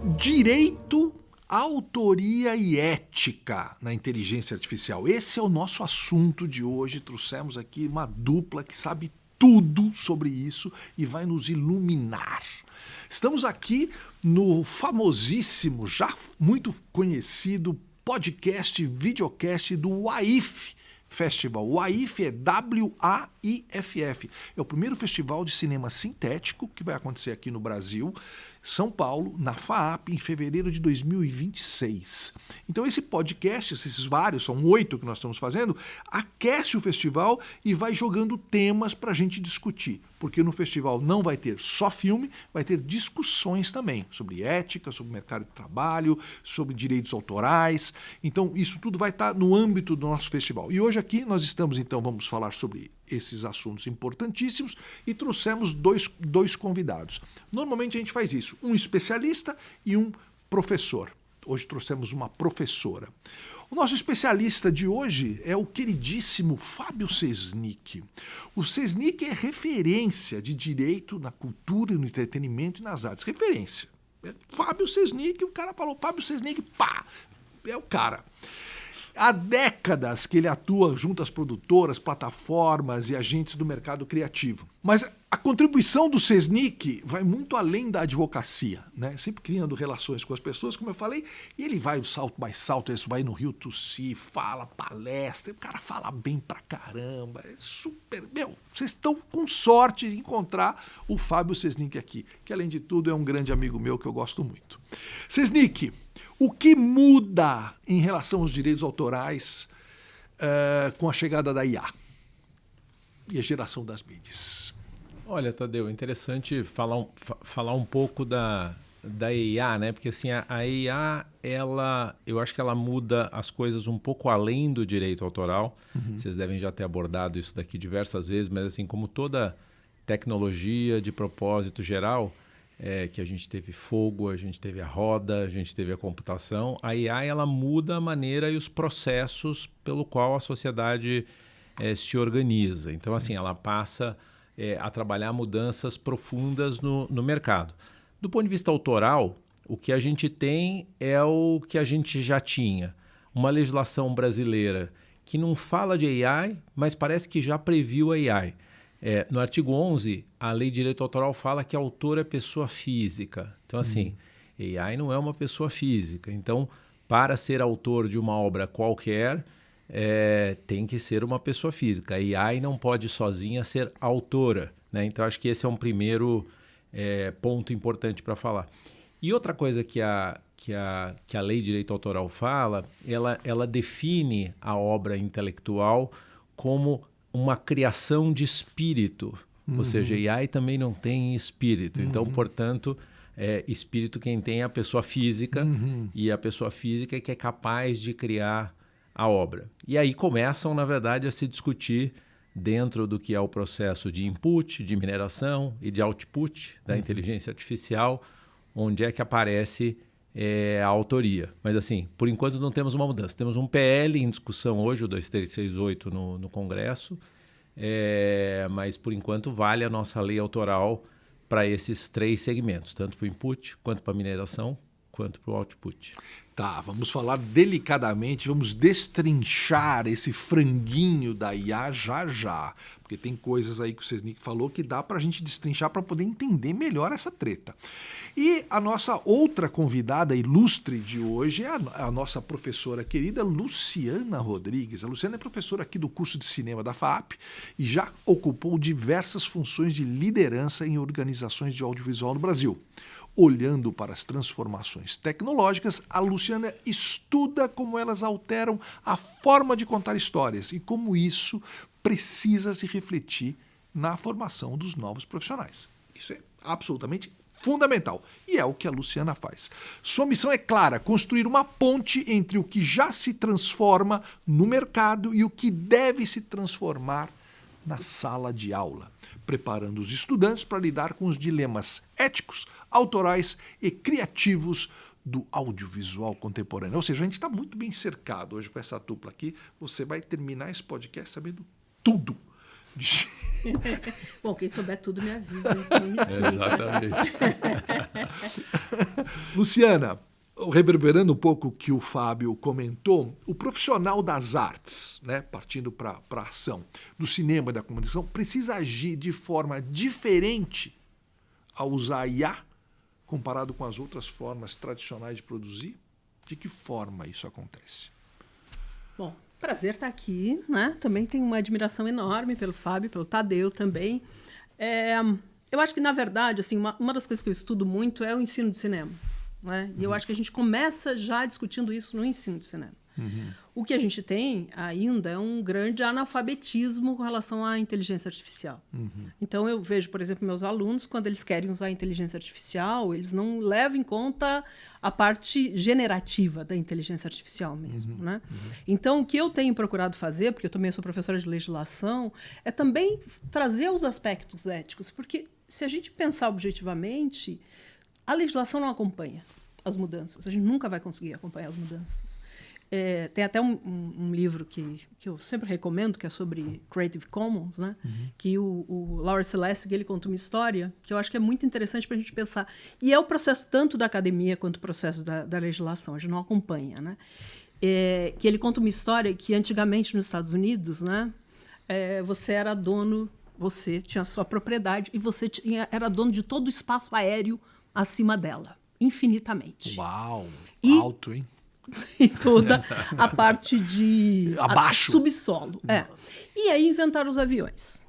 Direito, autoria e ética na inteligência artificial. Esse é o nosso assunto de hoje. Trouxemos aqui uma dupla que sabe tudo sobre isso e vai nos iluminar. Estamos aqui no famosíssimo, já muito conhecido podcast, videocast do WAIF Festival. O WAIF é W-A-I-F-F. É o primeiro festival de cinema sintético que vai acontecer aqui no Brasil, São Paulo, na FAAP, em fevereiro de 2026. Então esse podcast, esses vários, são 8 que nós estamos fazendo, aquece o festival e vai jogando temas para a gente discutir. Porque no festival não vai ter só filme, vai ter discussões também sobre ética, sobre mercado de trabalho, sobre direitos autorais. Então isso tudo vai estar no âmbito do nosso festival. E hoje aqui nós estamos, então, vamos falar sobre esses assuntos importantíssimos e trouxemos dois convidados. Normalmente a gente faz isso, um especialista e um professor. Hoje trouxemos uma professora. O nosso especialista de hoje é o queridíssimo Fábio Sesnick. O Sesnick é referência de direito na cultura, no entretenimento e nas artes. Referência. Fábio Sesnick, o cara falou Fábio Sesnick, pá, é o cara. Há décadas que ele atua junto às produtoras, plataformas e agentes do mercado criativo. Mas a contribuição do Sesnick vai muito além da advocacia, né? Sempre criando relações com as pessoas, como eu falei, e ele vai o salto by salto, ele vai no Rio Tossi, fala, palestra, o cara fala bem pra caramba, é super... vocês estão com sorte de encontrar o Fábio Sesnick aqui, que além de tudo é um grande amigo meu que eu gosto muito. Sesnick, o que muda em relação aos direitos autorais com a chegada da IA e a geração das mídias? Olha, Tadeu, interessante falar um pouco da IA, né? Porque assim, a IA, eu acho que ela muda as coisas um pouco além do direito autoral. Vocês devem já ter abordado isso daqui diversas vezes, mas assim, como toda tecnologia de propósito geral, que a gente teve fogo, a gente teve a roda, a gente teve a computação, a IA ela muda a maneira e os processos pelo qual a sociedade se organiza. Então, assim, ela passa a trabalhar mudanças profundas no mercado. Do ponto de vista autoral, o que a gente tem é o que a gente já tinha. Uma legislação brasileira que não fala de AI, mas parece que já previu a AI. No artigo 11, a Lei de Direito Autoral fala que autor é pessoa física. Então, assim, AI não é uma pessoa física. Então, para ser autor de uma obra qualquer, tem que ser uma pessoa física. A AI não pode sozinha ser autora, né? Então, acho que esse é um primeiro ponto importante para falar. E outra coisa que a Lei de Direito Autoral fala, ela define a obra intelectual como uma criação de espírito, ou seja, AI também não tem espírito. Então, portanto, espírito quem tem é a pessoa física, e a pessoa física é que é capaz de criar a obra. E aí começam, na verdade, a se discutir dentro do que é o processo de input, de mineração e de output da inteligência artificial, onde é que aparece a autoria. Mas assim, por enquanto não temos uma mudança. Temos um PL em discussão hoje, o 2368 no Congresso, mas por enquanto vale a nossa lei autoral para esses 3 segmentos, tanto para o input, quanto para a mineração, quanto para o output. Tá, vamos falar delicadamente, vamos destrinchar esse franguinho da IA já, porque tem coisas aí que o Sesnick falou que dá pra gente destrinchar para poder entender melhor essa treta. E a nossa outra convidada ilustre de hoje é a nossa professora querida Luciana Rodrigues. A Luciana é professora aqui do curso de cinema da FAAP e já ocupou diversas funções de liderança em organizações de audiovisual no Brasil. Olhando para as transformações tecnológicas, a Luciana estuda como elas alteram a forma de contar histórias e como isso precisa se refletir na formação dos novos profissionais. Isso é absolutamente fundamental e é o que a Luciana faz. Sua missão é clara: construir uma ponte entre o que já se transforma no mercado e o que deve se transformar na sala de aula, preparando os estudantes para lidar com os dilemas éticos, autorais e criativos do audiovisual contemporâneo. Ou seja, a gente está muito bem cercado hoje com essa dupla aqui. Você vai terminar esse podcast sabendo tudo Bom, quem souber tudo me avisa. Me explica. Exatamente. Luciana, reverberando um pouco o que o Fábio comentou, o profissional das artes, né, partindo para a ação, do cinema e da comunicação, precisa agir de forma diferente ao usar IA, comparado com as outras formas tradicionais de produzir? De que forma isso acontece? Bom, prazer estar aqui, né? Também tenho uma admiração enorme pelo Fábio, pelo Tadeu também. Eu acho que, na verdade, assim, uma das coisas que eu estudo muito é o ensino de cinema, né? E eu acho que a gente começa já discutindo isso no ensino de cinema. O que a gente tem ainda é um grande analfabetismo com relação à inteligência artificial. Então, eu vejo, por exemplo, meus alunos, quando eles querem usar a inteligência artificial, eles não levam em conta a parte generativa da inteligência artificial mesmo, né? Então, o que eu tenho procurado fazer, porque eu também sou professora de legislação, é também trazer os aspectos éticos, porque se a gente pensar objetivamente, a legislação não acompanha as mudanças. A gente nunca vai conseguir acompanhar as mudanças. Tem até um livro que eu sempre recomendo, que é sobre Creative Commons, né? Que o Lawrence Lessig, ele conta uma história que eu acho que é muito interessante para a gente pensar. E é o processo tanto da academia quanto o processo da legislação, a gente não acompanha, né? Que ele conta uma história que antigamente nos Estados Unidos, né? Você era dono, você tinha a sua propriedade e você era dono de todo o espaço aéreo acima dela, infinitamente. Uau, alto, hein? E toda a parte de abaixo, subsolo. E aí inventaram os aviões.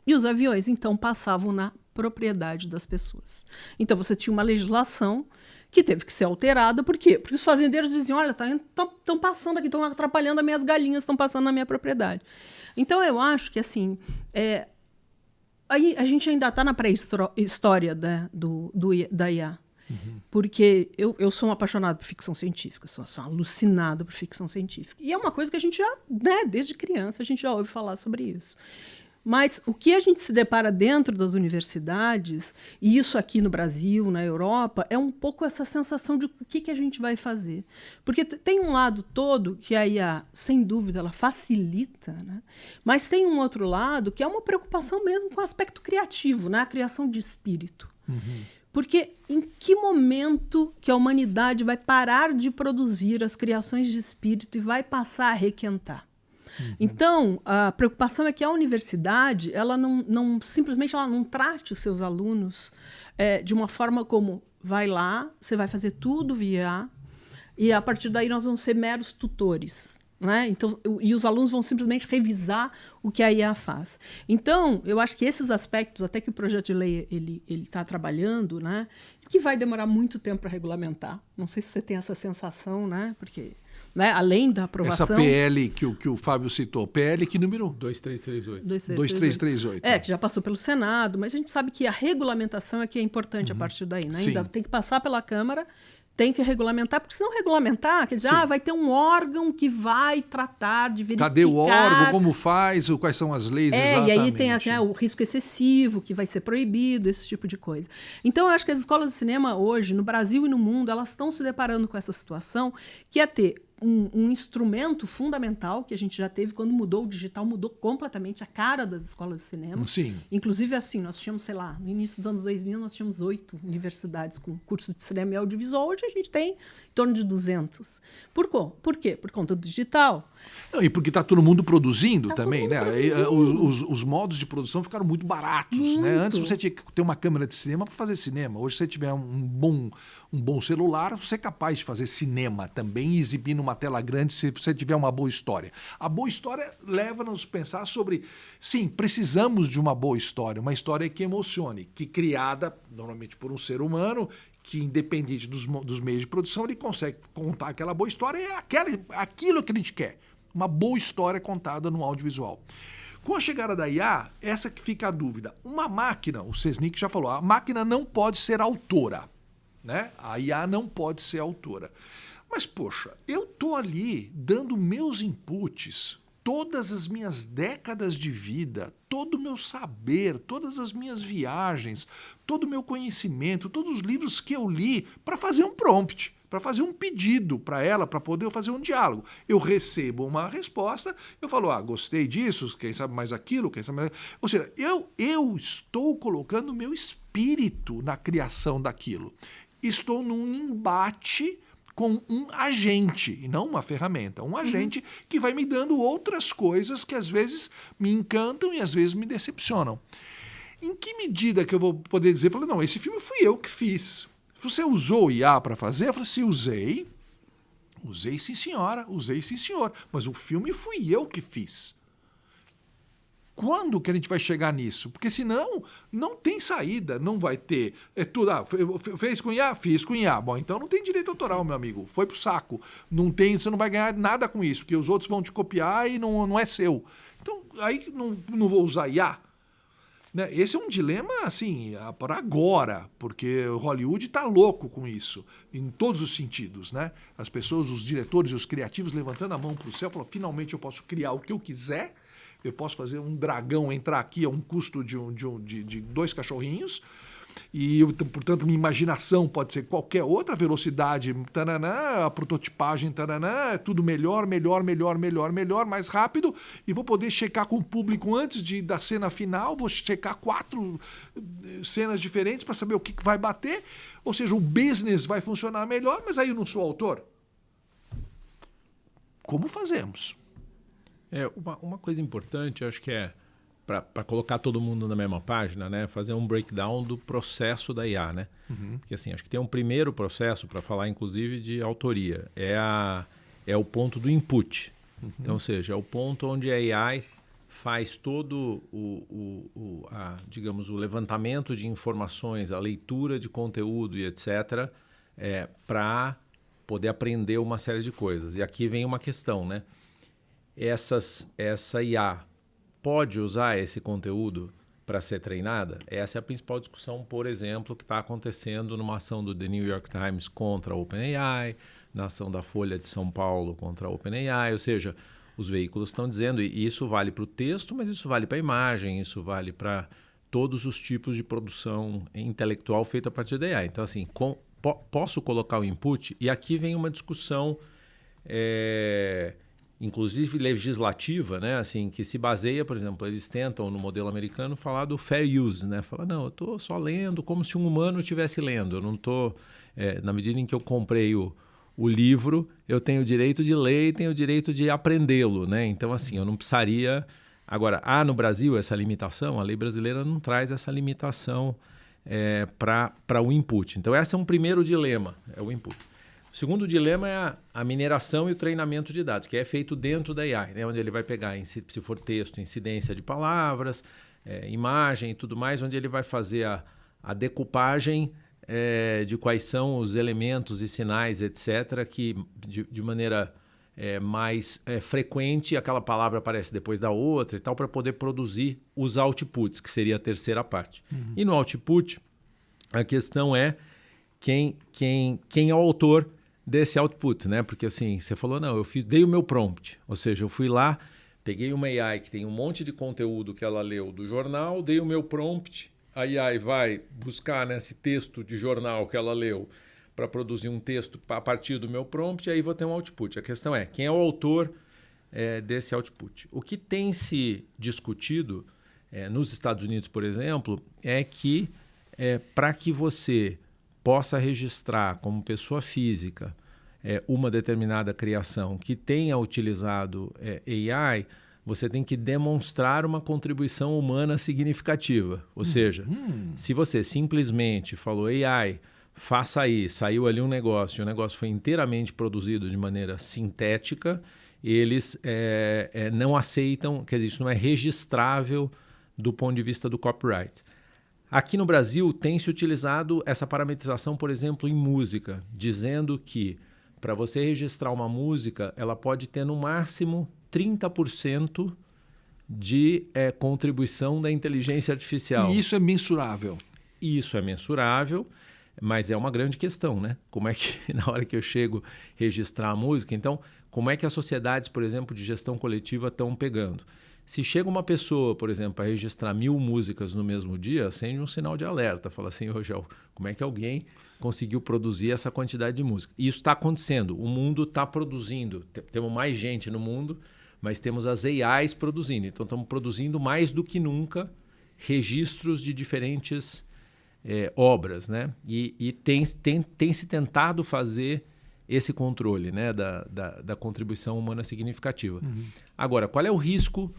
E os aviões, então, passavam na propriedade das pessoas. Então, você tinha uma legislação que teve que ser alterada. Por quê? Porque os fazendeiros diziam, olha, estão passando aqui, estão atrapalhando as minhas galinhas, estão passando na minha propriedade. Então, eu acho que, assim, aí a gente ainda está na pré-história da IA. Porque eu sou um apaixonado por ficção científica, sou alucinado por ficção científica. E é uma coisa que a gente já, né, desde criança, a gente já ouve falar sobre isso. Mas o que a gente se depara dentro das universidades, e isso aqui no Brasil, na Europa, é um pouco essa sensação de o que a gente vai fazer. Porque tem um lado todo que a IA, sem dúvida, ela facilita, né? Mas tem um outro lado que é uma preocupação mesmo com o aspecto criativo, né? A criação de espírito. Porque em que momento que a humanidade vai parar de produzir as criações de espírito e vai passar a requentar? Então, a preocupação é que a universidade, ela não simplesmente ela não trate os seus alunos de uma forma como, vai lá, você vai fazer tudo via e a partir daí nós vamos ser meros tutores. Né? Então, e os alunos vão simplesmente revisar o que a IA faz. Então, eu acho que esses aspectos, até que o projeto de lei ele está trabalhando, né, que vai demorar muito tempo para regulamentar. Não sei se você tem essa sensação, né, porque, né, além da aprovação... Essa PL que o Fábio citou, PL que número? 2338. 2338. Que já passou pelo Senado, mas a gente sabe que a regulamentação é que é importante a partir daí. Né? Ainda tem que passar pela Câmara, tem que regulamentar, porque se não regulamentar, quer dizer, vai ter um órgão que vai tratar de verificar... Cadê o órgão, como faz, quais são as leis exatamente? E aí tem até o risco excessivo, que vai ser proibido, esse tipo de coisa. Então, eu acho que as escolas de cinema hoje, no Brasil e no mundo, elas estão se deparando com essa situação, que é ter um instrumento fundamental que a gente já teve quando mudou o digital, mudou completamente a cara das escolas de cinema. Sim. Inclusive, assim, nós tínhamos, sei lá, no início dos anos 2000, nós tínhamos 8 universidades com cursos de cinema e audiovisual. Hoje a gente tem em torno de 200. Por quê? Por conta do digital. Não, e porque está todo mundo produzindo também, né? Produzindo. Os modos de produção ficaram muito baratos, né? Antes você tinha que ter uma câmera de cinema para fazer cinema. Hoje, se você tiver um bom celular, você é capaz de fazer cinema também e exibir numa tela grande se você tiver uma boa história. A boa história leva-nos a pensar sobre, sim, precisamos de uma boa história, uma história que emocione, que criada normalmente por um ser humano, que independente dos meios de produção, ele consegue contar aquela boa história, aquilo que a gente quer. Uma boa história contada no audiovisual. Com a chegada da IA, essa que fica a dúvida. Uma máquina, o Sesnick já falou, a máquina não pode ser autora, né? A IA não pode ser autora. Mas, poxa, eu tô ali dando meus inputs, todas as minhas décadas de vida, todo o meu saber, todas as minhas viagens, todo o meu conhecimento, todos os livros que eu li para fazer um prompt, para fazer um pedido para ela, para poder fazer um diálogo. Eu recebo uma resposta, eu falo, gostei disso, quem sabe mais aquilo, quem sabe mais... Ou seja, eu estou colocando o meu espírito na criação daquilo. Estou num embate com um agente, e não uma ferramenta, um agente que vai me dando outras coisas que às vezes me encantam e às vezes me decepcionam. Em que medida que eu vou poder dizer, não, esse filme fui eu que fiz. Você usou o IA para fazer? Eu falei, se usei sim senhora, usei sim senhor, mas o filme fui eu que fiz. Quando que a gente vai chegar nisso? Porque senão não tem saída, não vai ter. É tudo, fez com IA? Fiz com IA. Bom, então não tem direito autoral, meu amigo. Foi pro saco. Não tem, você não vai ganhar nada com isso, porque os outros vão te copiar e não é seu. Então, aí não vou usar IA. Né? Esse é um dilema, assim, para agora, porque o Hollywood está louco com isso, em todos os sentidos, né? As pessoas, os diretores e os criativos levantando a mão para o céu, falando, finalmente eu posso criar o que eu quiser, eu posso fazer um dragão entrar aqui a um custo de 2 cachorrinhos, e, portanto, minha imaginação pode ser qualquer outra, velocidade, taranã, a prototipagem, taranã, tudo melhor, mais rápido, e vou poder checar com o público antes da cena final, vou checar 4 cenas diferentes para saber o que vai bater, ou seja, o business vai funcionar melhor, mas aí eu não sou autor. Como fazemos? Uma coisa importante, eu acho que para colocar todo mundo na mesma página, né? Fazer um breakdown do processo da IA, né? Porque assim, acho que tem um primeiro processo para falar, inclusive, de autoria. É o ponto do input. Então, ou seja, é o ponto onde a AI faz todo digamos, o levantamento de informações, a leitura de conteúdo e etc., para poder aprender uma série de coisas. E aqui vem uma questão, né? Essa IA pode usar esse conteúdo para ser treinada? Essa é a principal discussão, por exemplo, que está acontecendo numa ação do The New York Times contra a OpenAI, na ação da Folha de São Paulo contra a OpenAI, ou seja, os veículos estão dizendo, e isso vale para o texto, mas isso vale para a imagem, isso vale para todos os tipos de produção intelectual feita a partir da AI. Então, assim, posso colocar o input? E aqui vem uma discussão... inclusive legislativa, né, assim, que se baseia, por exemplo, eles tentam no modelo americano falar do fair use, né, falar, não, eu estou só lendo como se um humano estivesse lendo, eu não estou, na medida em que eu comprei o livro, eu tenho o direito de ler e tenho o direito de aprendê-lo, né, então assim, eu não precisaria, agora, há no Brasil essa limitação, a lei brasileira não traz essa limitação para o input, então esse é um primeiro dilema, é o input. O segundo dilema é a mineração e o treinamento de dados, que é feito dentro da AI, né? Onde ele vai pegar, se for texto, incidência de palavras, imagem e tudo mais, onde ele vai fazer a decupagem de quais são os elementos e sinais, etc., que de maneira mais frequente aquela palavra aparece depois da outra e tal, para poder produzir os outputs, que seria a terceira parte. E no output, a questão é quem é o autor desse output, né? Porque assim, você falou, não, dei o meu prompt, ou seja, eu fui lá, peguei uma AI que tem um monte de conteúdo que ela leu do jornal, dei o meu prompt, a AI vai buscar nesse texto de jornal que ela leu para produzir um texto a partir do meu prompt, e aí vou ter um output. A questão é, quem é o autor desse output? O que tem se discutido nos Estados Unidos, por exemplo, é que para que você possa registrar como pessoa física uma determinada criação que tenha utilizado AI, você tem que demonstrar uma contribuição humana significativa. Ou seja, se você simplesmente falou AI, faça aí, saiu ali um negócio, e o negócio foi inteiramente produzido de maneira sintética, eles não aceitam, quer dizer, isso não é registrável do ponto de vista do copyright. Aqui no Brasil tem se utilizado essa parametrização, por exemplo, em música, dizendo que para você registrar uma música, ela pode ter no máximo 30% de contribuição da inteligência artificial. E isso é mensurável? Isso é mensurável, mas é uma grande questão, né? Como é que, na hora que eu chego registrar a música, então, como é que as sociedades, por exemplo, de gestão coletiva estão pegando? Se chega uma pessoa, por exemplo, para registrar 1000 músicas no mesmo dia, acende um sinal de alerta. Fala assim, como é que alguém conseguiu produzir essa quantidade de música? E isso está acontecendo. O mundo está produzindo. Temos mais gente no mundo, mas temos as AIs produzindo. Então, estamos produzindo mais do que nunca registros de diferentes obras, né? E tem se tentado fazer esse controle, né, da contribuição humana significativa. Uhum. Agora, qual é o risco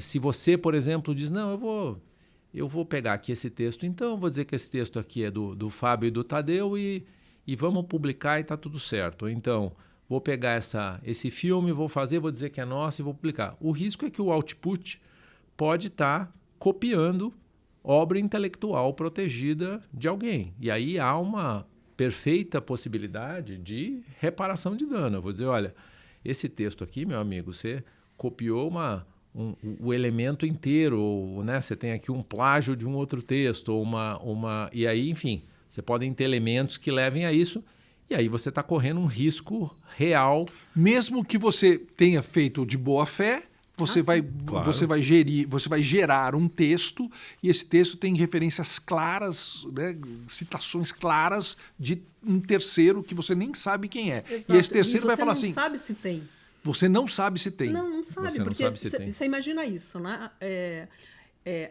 se você, por exemplo, diz, não, eu vou pegar aqui esse texto, então eu vou dizer que esse texto aqui é do Fábio e do Tadeu e vamos publicar e está tudo certo. Ou então, vou pegar esse filme, vou dizer que é nosso e vou publicar. O risco é que o output pode estar copiando obra intelectual protegida de alguém. E aí há uma perfeita possibilidade de reparação de dano. Eu vou dizer, olha, esse texto aqui, meu amigo, você copiou o elemento inteiro, ou, né, você tem aqui um plágio de um outro texto, ou e aí, enfim, você pode ter elementos que levem a isso, e aí você está correndo um risco real. Mesmo que você tenha feito de boa fé, você vai gerar um texto e esse texto tem referências claras, né, citações claras de um terceiro que você nem sabe quem é. Exato. E esse terceiro vai falar assim... Você não sabe se tem. Você não sabe se tem. Não sabe, você não porque sabe se tem. Você imagina isso, né?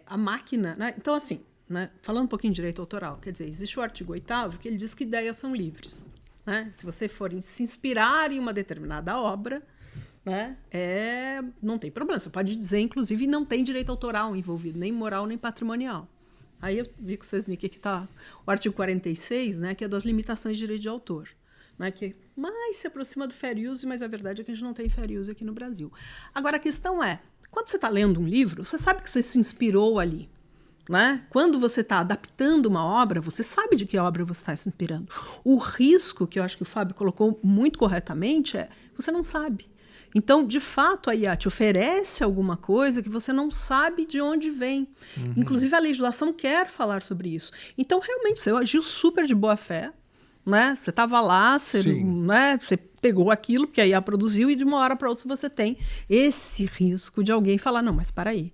A máquina... Né? Então, assim, né, falando um pouquinho de direito autoral, quer dizer, existe o artigo 8º que ele diz que ideias são livres. Né? Se você for se inspirar em uma determinada obra... Né? Não tem problema. Você pode dizer, inclusive, não tem direito autoral envolvido, nem moral, nem patrimonial. Aí eu vi com o Sesnick que está o artigo 46, né, que é das limitações de direito de autor, né, que mais se aproxima do fair use, mas a verdade é que a gente não tem fair use aqui no Brasil. Agora, a questão é, quando você está lendo um livro, você sabe que você se inspirou ali. Né? Quando você está adaptando uma obra, você sabe de que obra você está se inspirando. O risco, que eu acho que o Fábio colocou muito corretamente, você não sabe. Então, de fato, a IA te oferece alguma coisa que você não sabe de onde vem. Uhum. Inclusive, a legislação quer falar sobre isso. Então, realmente, você agiu super de boa fé, né? Você estava lá, você pegou aquilo que a IA produziu e de uma hora para outra você tem esse risco de alguém falar, não, mas para aí.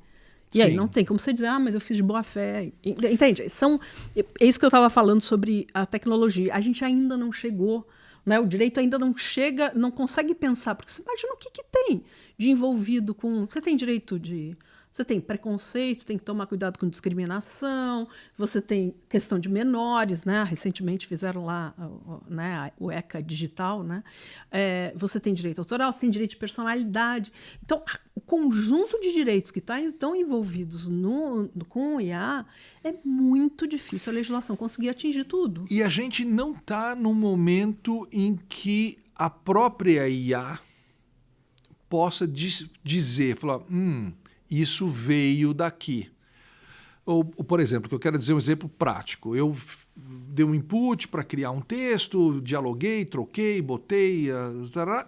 E aí não tem como você dizer, mas eu fiz de boa fé. Entende? É isso que eu estava falando sobre a tecnologia. A gente ainda não chegou... Né, o direito ainda não chega, não consegue pensar, porque você imagina o que tem de envolvido com... Você tem direito de... Você tem preconceito, tem que tomar cuidado com discriminação, você tem questão de menores, né? Recentemente fizeram lá né, o ECA digital, né? Você tem direito autoral, você tem direito de personalidade. Então, o conjunto de direitos que estão envolvidos com o IA é muito difícil a legislação conseguir atingir tudo. E a gente não está no momento em que a própria IA possa dizer, falar... isso veio daqui. Ou, por exemplo, que eu quero dizer um exemplo prático. Eu dei um input para criar um texto, dialoguei, troquei, botei...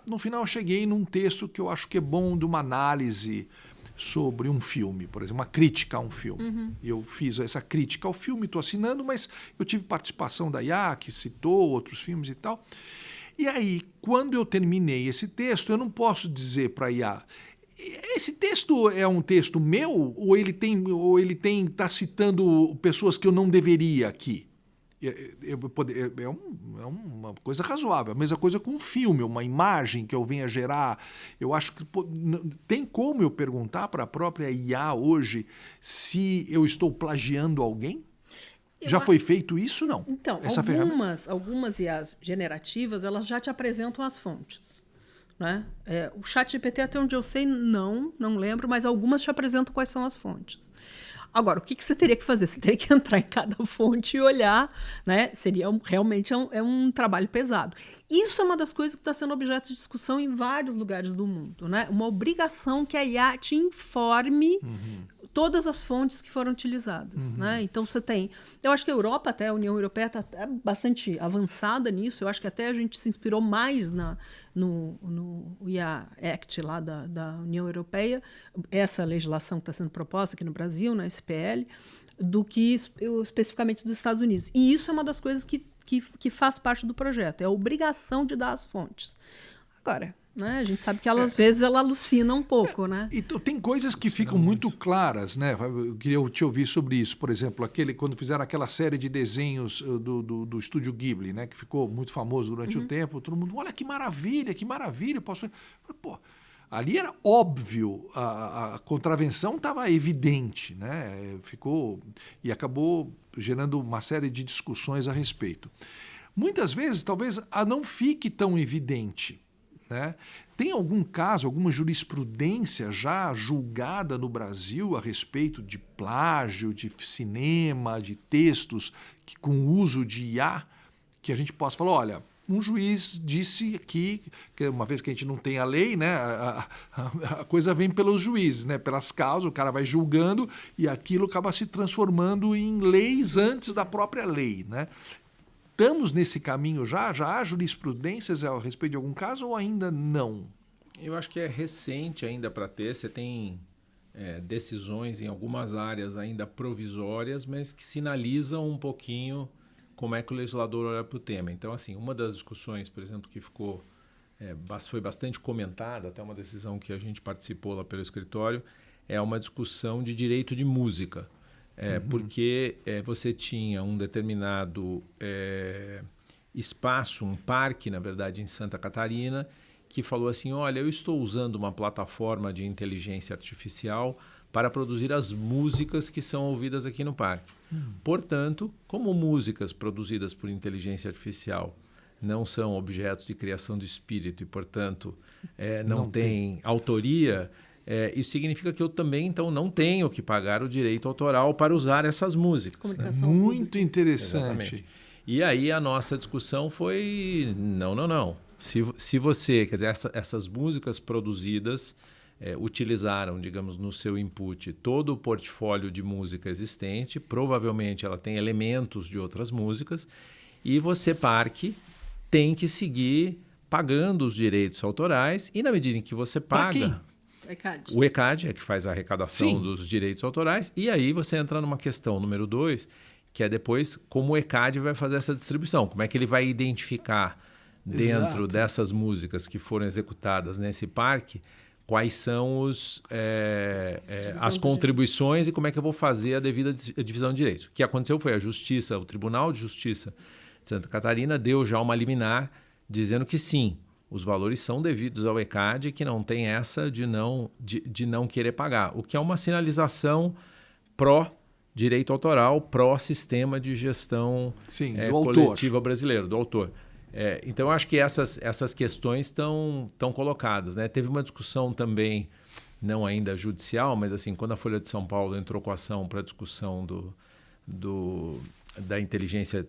no final eu cheguei num texto que eu acho que é bom de uma análise sobre um filme, por exemplo, uma crítica a um filme. Uhum. Eu fiz essa crítica ao filme, estou assinando, mas eu tive participação da IA, que citou outros filmes e tal. E aí, quando eu terminei esse texto, eu não posso dizer para a IA... Esse texto é um texto meu ou ele está citando pessoas que eu não deveria aqui? É uma coisa razoável. A mesma coisa com um filme, uma imagem que eu venha gerar. Eu acho que tem como eu perguntar para a própria IA hoje se eu estou plagiando alguém? Já foi feito isso, não? Então, algumas IAs generativas, elas já te apresentam as fontes. Né? O ChatGPT, até onde eu sei, não lembro, mas algumas te apresentam quais são as fontes. Agora, o que você teria que fazer? Você teria que entrar em cada fonte e olhar, né? Realmente um trabalho pesado. Isso é uma das coisas que está sendo objeto de discussão em vários lugares do mundo, né? Uma obrigação que a IA te informe todas as fontes que foram utilizadas, né? Então você tem... Eu acho que a Europa, até a União Europeia, está bastante avançada nisso. Eu acho que até a gente se inspirou mais no IA Act lá da União Europeia, essa legislação que está sendo proposta aqui no Brasil, na SPL, do que especificamente dos Estados Unidos. E isso é uma das coisas que faz parte do projeto, é a obrigação de dar as fontes. Agora, né? A gente sabe que ela, às vezes ela alucina um pouco, né? Então, tem coisas que ficam muito claras, né? Eu queria te ouvir sobre isso. Por exemplo, quando fizeram aquela série de desenhos do Estúdio Ghibli, né? Que ficou muito famoso durante o tempo. Todo mundo, olha que maravilha, que maravilha. Pô, ali era óbvio, a contravenção estava evidente, né? E acabou gerando uma série de discussões a respeito. Muitas vezes, talvez, não fique tão evidente, né? Tem algum caso, alguma jurisprudência já julgada no Brasil a respeito de plágio, de cinema, de textos com uso de IA, que a gente possa falar, olha, um juiz disse aqui, que uma vez que a gente não tem a lei, né, a coisa vem pelos juízes, né, pelas causas, o cara vai julgando e aquilo acaba se transformando em leis antes da própria lei, né? Estamos nesse caminho já? Já há jurisprudências a respeito de algum caso ou ainda não? Eu acho que é recente ainda para ter. Você tem decisões em algumas áreas ainda provisórias, mas que sinalizam um pouquinho como é que o legislador olha para o tema. Então, assim, uma das discussões, por exemplo, que foi bastante comentada, até uma decisão que a gente participou lá pelo escritório, é uma discussão de direito de música. Porque você tinha um determinado espaço, um parque, na verdade, em Santa Catarina, que falou assim, olha, eu estou usando uma plataforma de inteligência artificial para produzir as músicas que são ouvidas aqui no parque. Portanto, como músicas produzidas por inteligência artificial não são objetos de criação de espírito e, portanto, não têm autoria... isso significa que eu também, então, não tenho que pagar o direito autoral para usar essas músicas. Né? Muito interessante. Exatamente. E aí a nossa discussão foi, não. Se você, quer dizer, essas músicas produzidas utilizaram, digamos, no seu input todo o portfólio de música existente, provavelmente ela tem elementos de outras músicas, e você, parque, tem que seguir pagando os direitos autorais, e na medida em que você paga... O ECAD é que faz a arrecadação dos direitos autorais, e aí você entra numa questão número 2, que é depois como o ECAD vai fazer essa distribuição, como é que ele vai identificar dentro dessas músicas que foram executadas nesse parque, quais são as contribuições e como é que eu vou fazer a devida divisão de direitos. O que aconteceu foi o Tribunal de Justiça de Santa Catarina deu já uma liminar dizendo que sim, os valores são devidos ao ECAD, que não tem essa de não querer pagar, o que é uma sinalização pró-direito autoral, pró-sistema de gestão coletiva brasileiro, do autor. Então, eu acho que essas questões estão colocadas. Né? Teve uma discussão também, não ainda judicial, mas assim, quando a Folha de São Paulo entrou com a ação para a discussão da inteligência,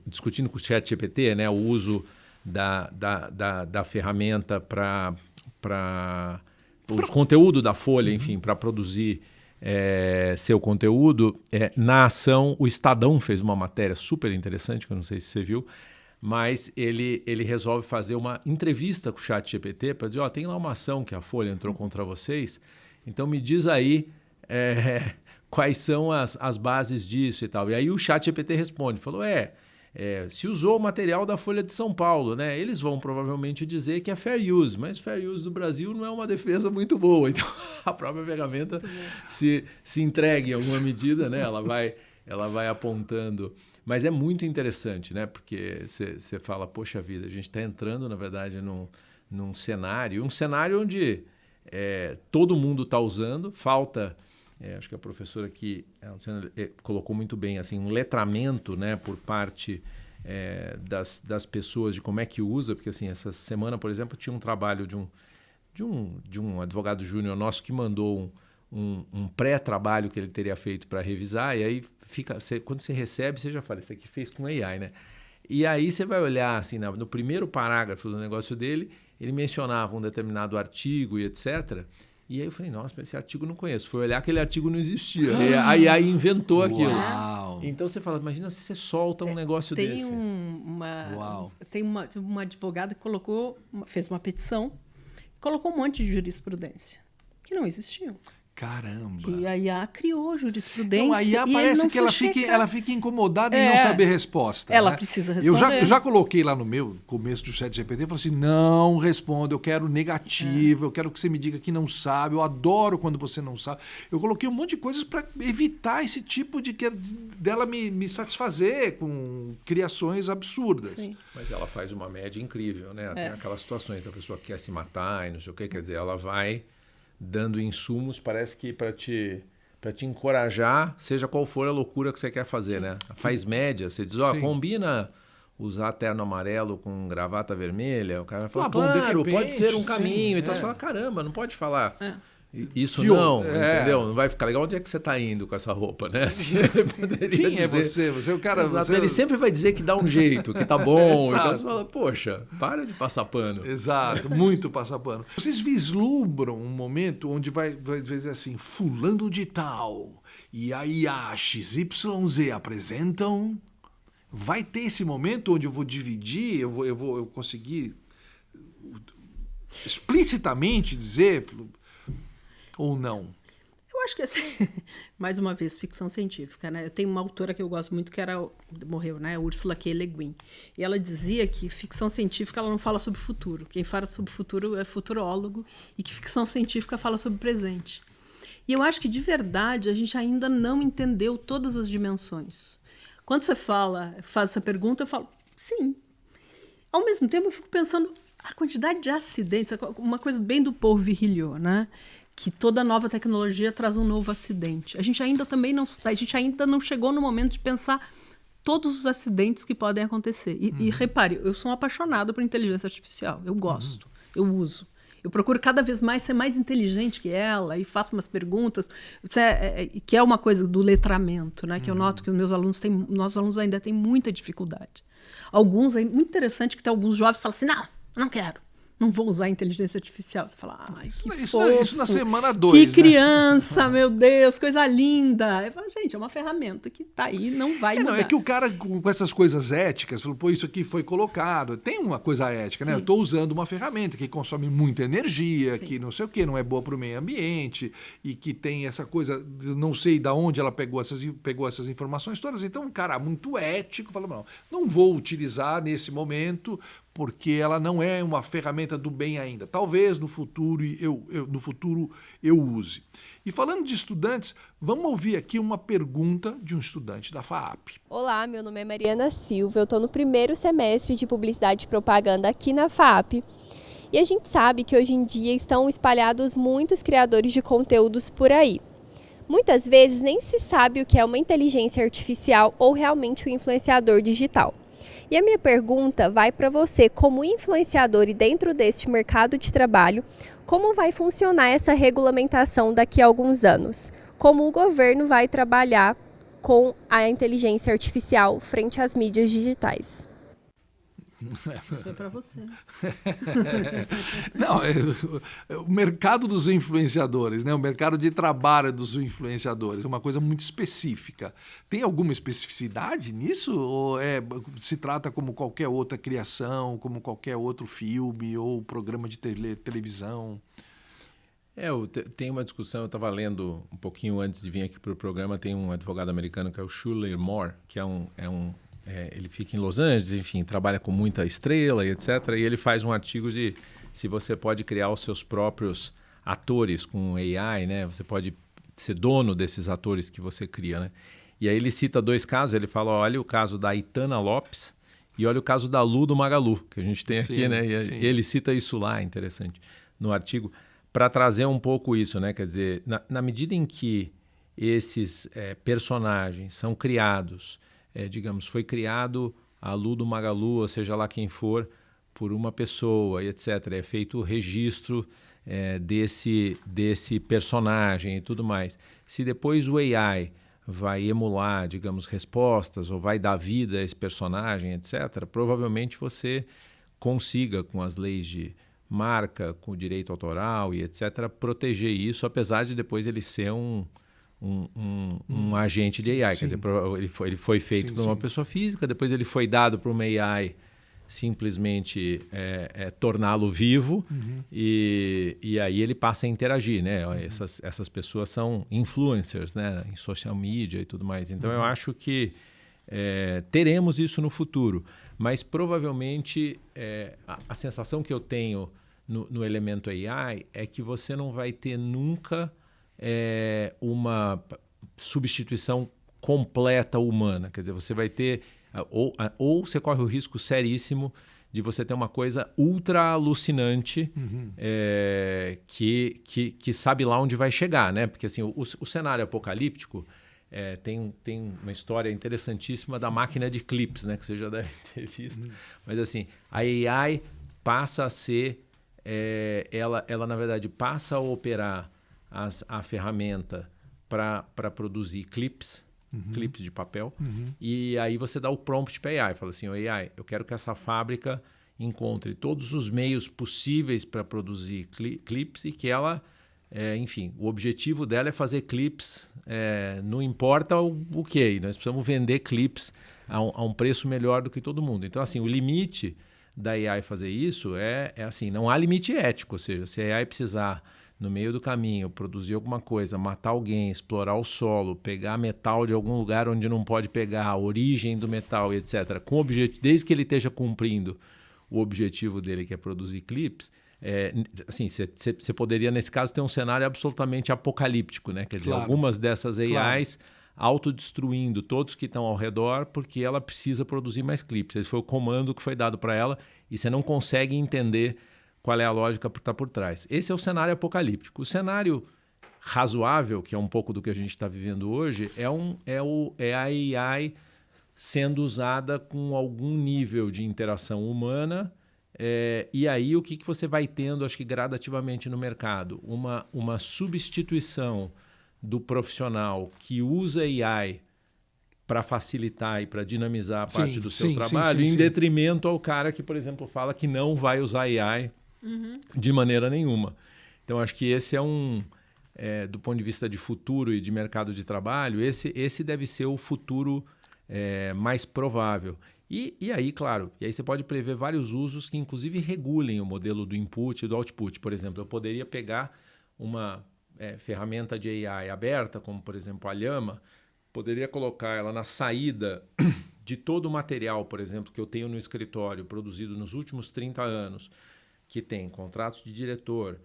discutindo com o ChatGPT, né, o uso da ferramenta para os conteúdos da Folha, enfim, para produzir seu conteúdo. Na ação, o Estadão fez uma matéria super interessante, que eu não sei se você viu, mas ele resolve fazer uma entrevista com o ChatGPT para dizer, tem lá uma ação que a Folha entrou contra vocês, então me diz aí quais são as bases disso e tal. E aí o ChatGPT responde, falou, se usou o material da Folha de São Paulo, né? Eles vão provavelmente dizer que é fair use, mas fair use do Brasil não é uma defesa muito boa. Então, a própria ferramenta se entregue em alguma medida, né? Ela vai apontando. Mas é muito interessante, né? Porque você fala, poxa vida, a gente está entrando, na verdade, num cenário onde todo mundo está usando, falta... acho que a professora aqui colocou muito bem assim, um letramento, né, por parte das pessoas de como é que usa, porque assim, essa semana, por exemplo, tinha um trabalho de um advogado júnior nosso que mandou um pré-trabalho que ele teria feito para revisar, e aí quando você recebe, você já fala, isso aqui fez com AI, né? E aí você vai olhar assim, no primeiro parágrafo do negócio dele, ele mencionava um determinado artigo e etc., e aí eu falei, nossa, mas esse artigo eu não conheço. Foi olhar, aquele artigo não existia. E aí inventou aquilo. Uau. Então você fala, imagina se você solta um negócio desse. Tem uma advogada que fez uma petição, colocou um monte de jurisprudência que não existiam. Caramba. E a IA criou jurisprudência. Não, a IA e parece não que foi ela fica incomodada em não saber resposta. Ela né? precisa Eu responder. já coloquei lá no meu começo do ChatGPT, falei assim, não responda, eu quero negativo, eu quero que você me diga que não sabe, eu adoro quando você não sabe. Eu coloquei um monte de coisas para evitar esse tipo dela me satisfazer com criações absurdas. Sim. Mas ela faz uma média incrível, né? Tem aquelas situações da pessoa que quer se matar e não sei o quê, quer dizer, ela vai dando insumos, parece que para te encorajar, seja qual for a loucura que você quer fazer, né? Faz média, você diz, combina usar terno amarelo com gravata vermelha, o cara vai falar, bom, de claro, repente, pode ser um caminho. sim, Então você fala, caramba, não pode falar. Isso Que não, é. entendeu? Não vai ficar legal. Onde é que você está indo com essa roupa, né? Assim, ele poderia Quem é dizer. você? Você é o cara... Exato, Você... Ele sempre vai dizer que dá um jeito, que tá bom. Então Exato. você fala, poxa, para de passar pano. Exato, muito passar pano. Vocês vislumbram um momento onde vai dizer assim, fulano de tal e a IA XYZ apresentam? Vai ter esse momento onde eu vou dividir, eu conseguir explicitamente dizer ou não? Eu acho que, assim, mais uma vez, ficção científica, né? Eu tenho uma autora que eu gosto muito, que morreu, né? Ursula K. Le Guin. E ela dizia que ficção científica ela não fala sobre o futuro. Quem fala sobre o futuro é futurólogo e que ficção científica fala sobre o presente. E eu acho que, de verdade, a gente ainda não entendeu todas as dimensões. Quando você faz essa pergunta, eu falo, sim. Ao mesmo tempo, eu fico pensando, a quantidade de acidentes, uma coisa bem do Paul Virilio, né? Que toda nova tecnologia traz um novo acidente. A gente ainda não chegou no momento de pensar todos os acidentes que podem acontecer. E repare, eu sou apaixonada por inteligência artificial. Eu gosto, eu uso. Eu procuro cada vez mais ser mais inteligente que ela e faço umas perguntas, que é uma coisa do letramento, né? Que eu noto que os nossos alunos ainda têm muita dificuldade. Alguns, é muito interessante que tem alguns jovens que falam assim, não quero. Não vou usar a inteligência artificial. Você fala, ai, que fofo. Isso na semana 2, Que criança, meu Deus, coisa linda. Eu falo, gente, é uma ferramenta que tá aí, não vai mudar. Não, é que o cara, com essas coisas éticas, falou, pô, isso aqui foi colocado. Tem uma coisa ética, né? Sim. Eu estou usando uma ferramenta que consome muita energia, Sim. que não sei o quê, não é boa para o meio ambiente, e que tem essa coisa, não sei de onde ela pegou essas informações todas. Então, um cara muito ético falou, não vou utilizar nesse momento, porque ela não é uma ferramenta do bem ainda. Talvez no futuro eu use. E falando de estudantes, vamos ouvir aqui uma pergunta de um estudante da FAAP. Olá, meu nome é Mariana Silva, eu estou no primeiro semestre de Publicidade e Propaganda aqui na FAAP. E a gente sabe que hoje em dia estão espalhados muitos criadores de conteúdos por aí. Muitas vezes nem se sabe o que é uma inteligência artificial ou realmente um influenciador digital. E a minha pergunta vai para você, como influenciador e dentro deste mercado de trabalho, como vai funcionar essa regulamentação daqui a alguns anos? Como o governo vai trabalhar com a inteligência artificial frente às mídias digitais? Isso foi para você. Não, o mercado dos influenciadores, né? O mercado de trabalho dos influenciadores é uma coisa muito específica. Tem alguma especificidade nisso? Ou se trata como qualquer outra criação, como qualquer outro filme ou programa de televisão? Tem uma discussão, eu estava lendo um pouquinho antes de vir aqui para o programa, tem um advogado americano que é o Schuler Moore, que ele fica em Los Angeles, enfim, trabalha com muita estrela e etc. E ele faz um artigo de se você pode criar os seus próprios atores com AI, né? Você pode ser dono desses atores que você cria, né? E aí ele cita 2 casos, ele fala, olha o caso da Aitana Lopes e olha o caso da Lu do Magalu, que a gente tem aqui, sim, né? E ele cita isso lá, interessante, no artigo, para trazer um pouco isso, né? Quer dizer, na medida em que esses personagens são criados, digamos, foi criado a Lu do Magalu, ou seja lá quem for, por uma pessoa e etc. É feito o registro desse personagem e tudo mais. Se depois o AI vai emular, digamos, respostas ou vai dar vida a esse personagem, etc., provavelmente você consiga, com as leis de marca, com o direito autoral e etc., proteger isso, apesar de depois ele ser um agente de AI. Quer dizer, ele foi feito por uma pessoa física, depois ele foi dado para uma AI simplesmente torná-lo vivo e aí ele passa a interagir, né? Essas pessoas são influencers, né? Em social media e tudo mais. Então eu acho que teremos isso no futuro, mas provavelmente a sensação que eu tenho no elemento AI é que você não vai ter nunca uma substituição completa humana. Quer dizer, você vai ter... Ou você corre o risco seríssimo de você ter uma coisa ultra alucinante que sabe lá onde vai chegar, né? Porque assim, o cenário apocalíptico tem uma história interessantíssima da máquina de clips, né? Que você já deve ter visto. Mas assim, a AI passa a ser... ela na verdade passa a operar a ferramenta para produzir clips de papel, e aí você dá o prompt para a AI, fala assim, AI, eu quero que essa fábrica encontre todos os meios possíveis para produzir clips e que ela, enfim, o objetivo dela é fazer clips, não importa o que, nós precisamos vender clips a um preço melhor do que todo mundo. Então, assim, o limite da AI fazer isso é assim, não há limite ético, ou seja, se a AI precisar no meio do caminho, produzir alguma coisa, matar alguém, explorar o solo, pegar metal de algum lugar onde não pode pegar, a origem do metal, etc., desde que ele esteja cumprindo o objetivo dele, que é produzir clips, assim, você poderia, nesse caso, ter um cenário absolutamente apocalíptico, né? Quer dizer, algumas dessas AIs autodestruindo todos que estão ao redor porque ela precisa produzir mais clips. Esse foi o comando que foi dado para ela e você não consegue entender qual é a lógica que está por trás. Esse é o cenário apocalíptico. O cenário razoável, que é um pouco do que a gente está vivendo hoje, é a AI sendo usada com algum nível de interação humana, e aí o que você vai tendo, acho que gradativamente no mercado? Uma substituição do profissional que usa AI para facilitar e para dinamizar a parte do seu trabalho, em detrimento ao cara que, por exemplo, fala que não vai usar AI de maneira nenhuma. Então, acho que esse do ponto de vista de futuro e de mercado de trabalho, esse deve ser o futuro mais provável. E aí, claro, você pode prever vários usos que, inclusive, regulem o modelo do input e do output. Por exemplo, eu poderia pegar uma ferramenta de AI aberta, como, por exemplo, a Llama, poderia colocar ela na saída de todo o material, por exemplo, que eu tenho no escritório, produzido nos últimos 30 anos, que tem contratos de diretor,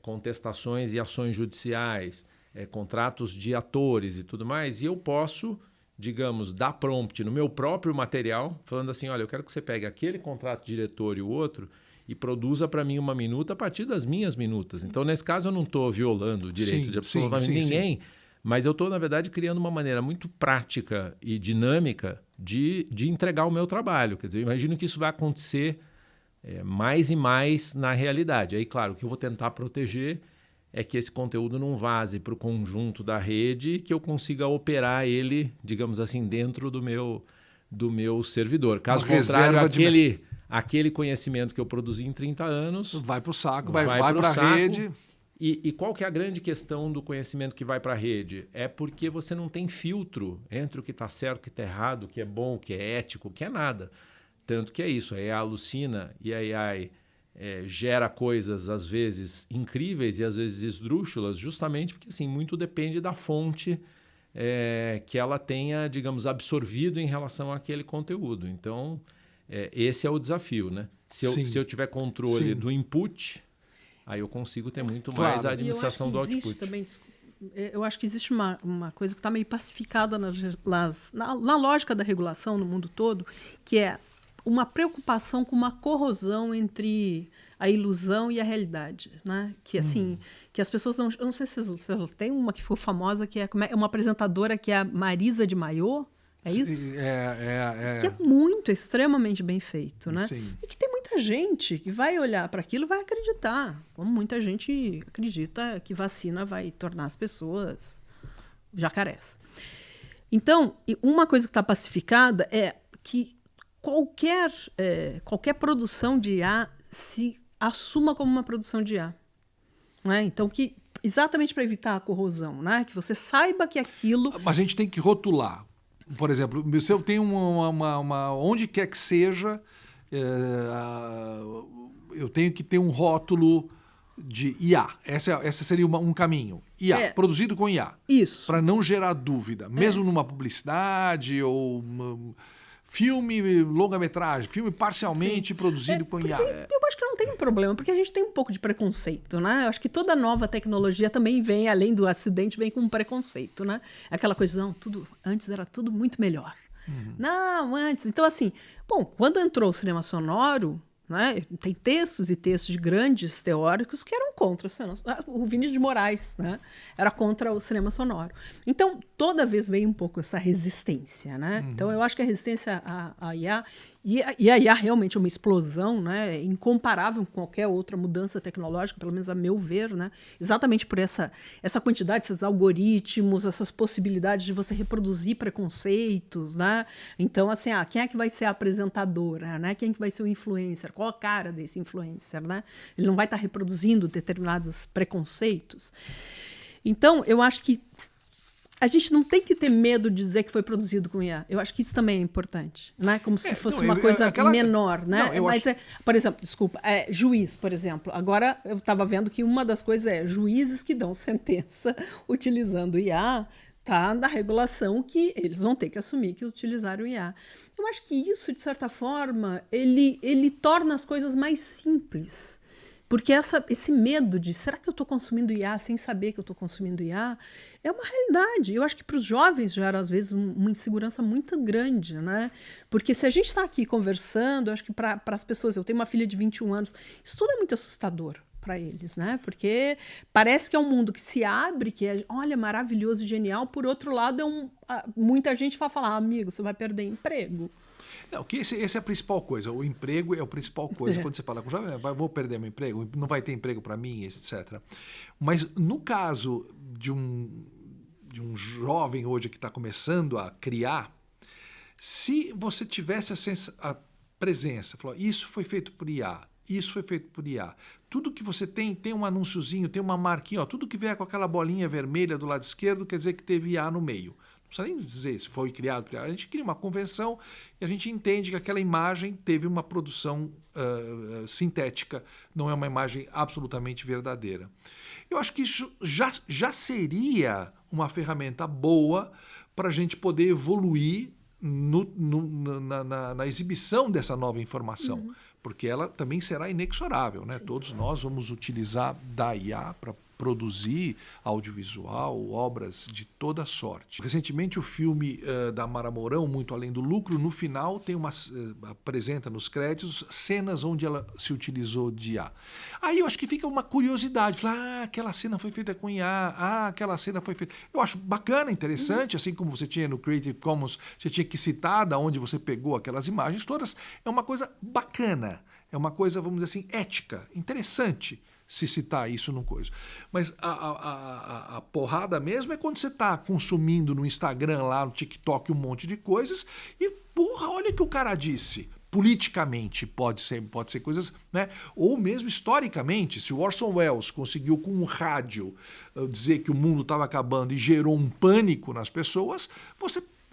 contestações e ações judiciais, contratos de atores e tudo mais, e eu posso, digamos, dar prompt no meu próprio material, falando assim, olha, eu quero que você pegue aquele contrato de diretor e o outro e produza para mim uma minuta a partir das minhas minutas. Então, nesse caso, eu não estou violando o direito de absolutamente ninguém, mas eu estou, na verdade, criando uma maneira muito prática e dinâmica de entregar o meu trabalho. Quer dizer, eu imagino que isso vai acontecer mais e mais na realidade. Aí, claro, o que eu vou tentar proteger é que esse conteúdo não vaze para o conjunto da rede e que eu consiga operar ele, digamos assim, dentro do meu servidor. Caso contrário, aquele conhecimento que eu produzi em 30 anos... Vai para o saco, vai para a rede... E qual que é a grande questão do conhecimento que vai para a rede? É porque você não tem filtro entre o que está certo, o que está errado, o que é bom, o que é ético, o que é nada. Tanto que é isso, a AI alucina e a AI gera coisas, às vezes, incríveis e às vezes esdrúxulas, justamente porque assim, muito depende da fonte que ela tenha, digamos, absorvido em relação àquele conteúdo. Então, esse é o desafio, né? Se eu tiver controle do input... Aí eu consigo ter muito mais a administração do output. Eu acho que existe uma coisa que está meio pacificada na lógica da regulação no mundo todo, que é uma preocupação com uma corrosão entre a ilusão e a realidade, né? Que assim, que as pessoas não... Eu não sei se tem uma que ficou famosa, que é uma apresentadora que é a Marisa de Maiô. É isso? Que é extremamente bem feito, né? Sim. E que tem muita gente que vai olhar para aquilo e vai acreditar. Como muita gente acredita que vacina vai tornar as pessoas jacarés. Então, uma coisa que está pacificada é que qualquer produção de IA se assuma como uma produção de IA. Né? Então, exatamente para evitar a corrosão, né? Que você saiba que aquilo... A gente tem que rotular. Por exemplo, se eu tenho onde quer que seja, eu tenho que ter um rótulo de IA. Essa seria um caminho. IA, produzido com IA. Isso. Para não gerar dúvida. Mesmo numa publicidade ou filme longa-metragem, filme parcialmente produzido com IA. Eu acho que não tem problema, porque a gente tem um pouco de preconceito, né? Eu acho que toda nova tecnologia também vem, além do acidente, vem com um preconceito, né? Aquela coisa, não, antes era tudo muito melhor. Não, antes. Então, assim, bom, quando entrou o cinema sonoro, né, tem textos e textos de grandes teóricos que eram contra o cinema. O Vinícius de Moraes, né, era contra o cinema sonoro. Então, toda vez veio um pouco essa resistência, né? Então, eu acho que a resistência à IA... E a IA realmente é uma explosão, né, incomparável com qualquer outra mudança tecnológica, pelo menos a meu ver, né, exatamente por essa quantidade, esses algoritmos, essas possibilidades de você reproduzir preconceitos, né? Então, assim, quem é que vai ser a apresentadora, né? Quem é que vai ser o influencer? Qual a cara desse influencer, né? Ele não vai estar reproduzindo determinados preconceitos. Então, eu acho que a gente não tem que ter medo de dizer que foi produzido com IA. Eu acho que isso também é importante, né? Como se fosse uma coisa menor, né? Não, mas por exemplo, juiz, por exemplo. Agora eu estava vendo que uma das coisas é juízes que dão sentença utilizando IA, tá na regulação que eles vão ter que assumir que utilizaram IA. Eu acho que isso, de certa forma, ele torna as coisas mais simples. Porque esse medo de, será que eu estou consumindo IA sem saber que eu estou consumindo IA, é uma realidade. Eu acho que para os jovens gera, às vezes, uma insegurança muito grande, né? Porque se a gente está aqui conversando, eu acho que para as pessoas, eu tenho uma filha de 21 anos, isso tudo é muito assustador para eles, né? Porque parece que é um mundo que se abre, que é, olha, maravilhoso e genial, por outro lado, muita gente vai falar, amigo, você vai perder emprego. Não, que essa é a principal coisa. O emprego é a principal coisa. Quando você fala com o jovem, vou perder meu emprego, não vai ter emprego para mim, etc. Mas no caso de um jovem hoje que está começando a criar, se você tivesse a presença, falou, isso foi feito por IA, isso foi feito por IA. Tudo que você tem um anúnciozinho, tem uma marquinha, tudo que vier com aquela bolinha vermelha do lado esquerdo quer dizer que teve IA no meio. Não precisa nem dizer se foi criado. A gente cria uma convenção e a gente entende que aquela imagem teve uma produção sintética, não é uma imagem absolutamente verdadeira. Eu acho que isso já seria uma ferramenta boa para a gente poder evoluir na exibição dessa nova informação, porque ela também será inexorável, né? Todos nós vamos utilizar da IA para produzir audiovisual, obras de toda sorte. Recentemente o filme da Mara Mourão, Muito Além do Lucro, no final tem apresenta nos créditos cenas onde ela se utilizou de IA. Aí eu acho que fica uma curiosidade, falar, aquela cena foi feita com IA, aquela cena foi feita... Eu acho bacana, interessante, assim como você tinha no Creative Commons, você tinha que citar de onde você pegou aquelas imagens todas, é uma coisa bacana, é uma coisa, vamos dizer assim, ética, interessante, se citar isso num coisa. Mas a porrada mesmo é quando você está consumindo no Instagram, lá no TikTok, um monte de coisas e, porra, olha o que o cara disse. Politicamente pode ser coisas, né? Ou mesmo historicamente, se o Orson Welles conseguiu com um rádio dizer que o mundo estava acabando e gerou um pânico nas pessoas,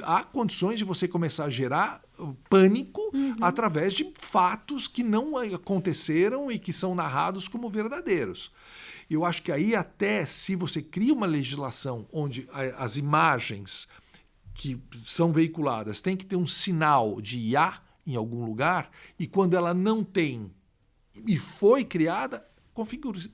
há condições de você começar a gerar pânico através de fatos que não aconteceram e que são narrados como verdadeiros. Eu acho que aí até se você cria uma legislação onde as imagens que são veiculadas têm que ter um sinal de IA em algum lugar, e quando ela não tem e foi criada,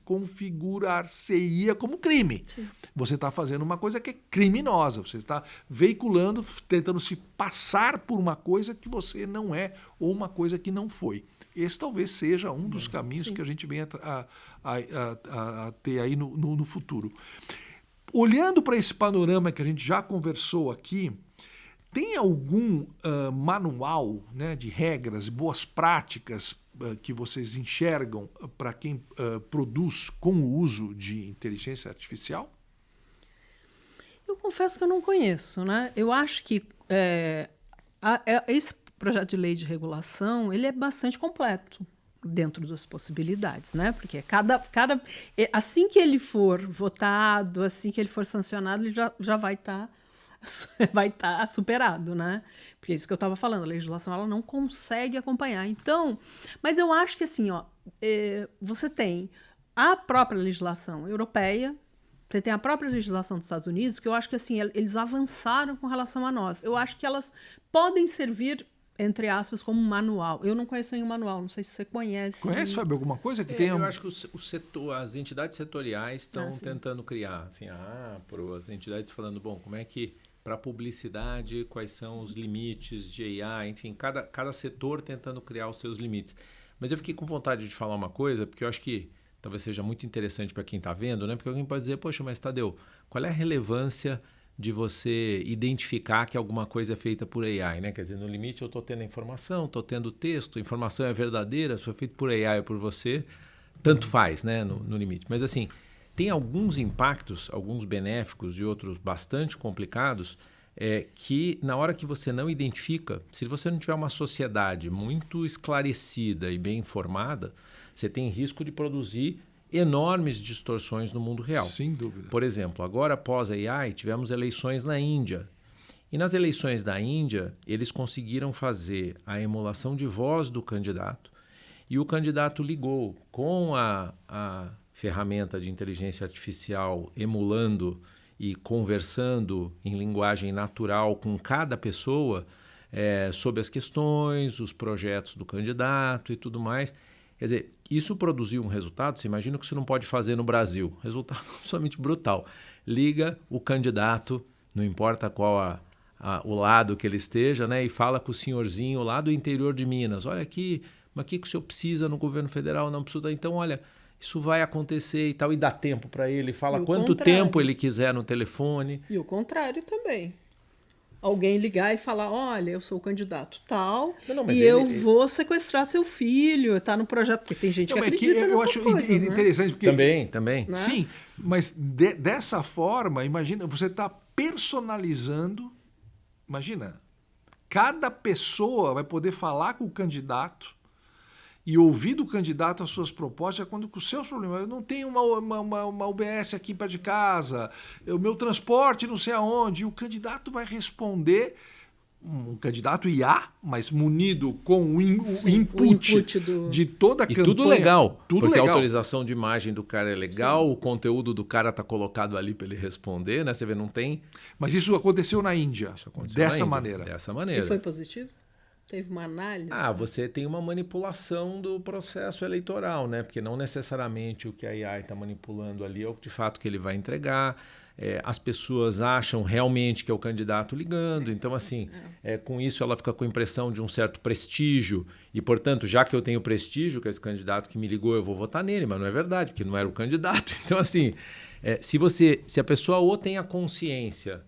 configurar-se-ia como crime. Sim. Você está fazendo uma coisa que é criminosa, você está veiculando, tentando se passar por uma coisa que você não é ou uma coisa que não foi. Esse talvez seja um dos caminhos que a gente venha a ter aí no futuro. Olhando para esse panorama que a gente já conversou aqui, tem algum manual, né, de regras, boas práticas que vocês enxergam para quem produz com o uso de inteligência artificial? Eu confesso que eu não conheço, né? Eu acho que esse projeto de lei de regulação ele é bastante completo dentro das possibilidades, né? Porque assim que ele for votado, assim que ele for sancionado, ele já vai estar vai estar superado, né? Porque é isso que eu estava falando, a legislação ela não consegue acompanhar. Então, mas eu acho que assim, ó, você tem a própria legislação europeia, você tem a própria legislação dos Estados Unidos, que eu acho que assim, eles avançaram com relação a nós. Eu acho que elas podem servir, entre aspas, como um manual. Eu não conheço nenhum manual, não sei se você conhece. Conhece, Fábio, alguma coisa que Eu acho que as entidades setoriais estão tentando criar, assim, as entidades falando, bom, como é que, para publicidade, quais são os limites de AI, enfim, cada setor tentando criar os seus limites. Mas eu fiquei com vontade de falar uma coisa, porque eu acho que talvez seja muito interessante para quem está vendo, né? Porque alguém pode dizer, poxa, mas Tadeu, qual é a relevância de você identificar que alguma coisa é feita por AI, né? Quer dizer, no limite eu estou tendo a informação, estou tendo texto, a informação é verdadeira, se foi feito por AI ou por você, tanto faz, né? No limite. Mas assim, tem alguns impactos, alguns benéficos e outros bastante complicados, que na hora que você não identifica, se você não tiver uma sociedade muito esclarecida e bem informada, você tem risco de produzir enormes distorções no mundo real. Sem dúvida. Por exemplo, agora após a AI, tivemos eleições na Índia. E nas eleições da Índia, eles conseguiram fazer a emulação de voz do candidato e o candidato ligou com a ferramenta de inteligência artificial emulando e conversando em linguagem natural com cada pessoa sobre as questões, os projetos do candidato e tudo mais. Quer dizer, isso produziu um resultado, você imagina que você não pode fazer no Brasil. Resultado absolutamente brutal. Liga o candidato, não importa qual o lado que ele esteja, né, e fala com o senhorzinho lá do interior de Minas. Olha aqui, mas o que o senhor precisa no governo federal? Não precisa. Então, olha, isso vai acontecer e tal, e dá tempo para ele. Fala quanto tempo ele quiser no telefone. E o contrário também. Alguém ligar e falar, olha, eu sou o candidato tal, eu vou sequestrar seu filho, está no projeto, porque tem gente que acredita nessas eu acho coisas, interessante, porque... Também. Né? Sim, mas dessa forma, imagina, você está personalizando, imagina, cada pessoa vai poder falar com o candidato e ouvir do candidato as suas propostas quando com os seus problemas. Eu não tenho uma UBS aqui perto de casa, o meu transporte não sei aonde, e o candidato vai responder, um candidato IA, mas munido com o input de toda a campanha. E tudo legal, porque legal. A autorização de imagem do cara é legal, sim. O conteúdo do cara está colocado ali para ele responder, né? Você vê, não tem... Mas isso aconteceu na Índia, dessa maneira. E foi positivo? Teve uma análise? Você tem uma manipulação do processo eleitoral, né? Porque não necessariamente o que a AI está manipulando ali é o de fato que ele vai entregar. As pessoas acham realmente que é o candidato ligando. Então, assim, com isso ela fica com a impressão de um certo prestígio. E, portanto, já que eu tenho prestígio, que esse candidato que me ligou, eu vou votar nele. Mas não é verdade, porque não era o candidato. Então, assim, se a pessoa ou tem a consciência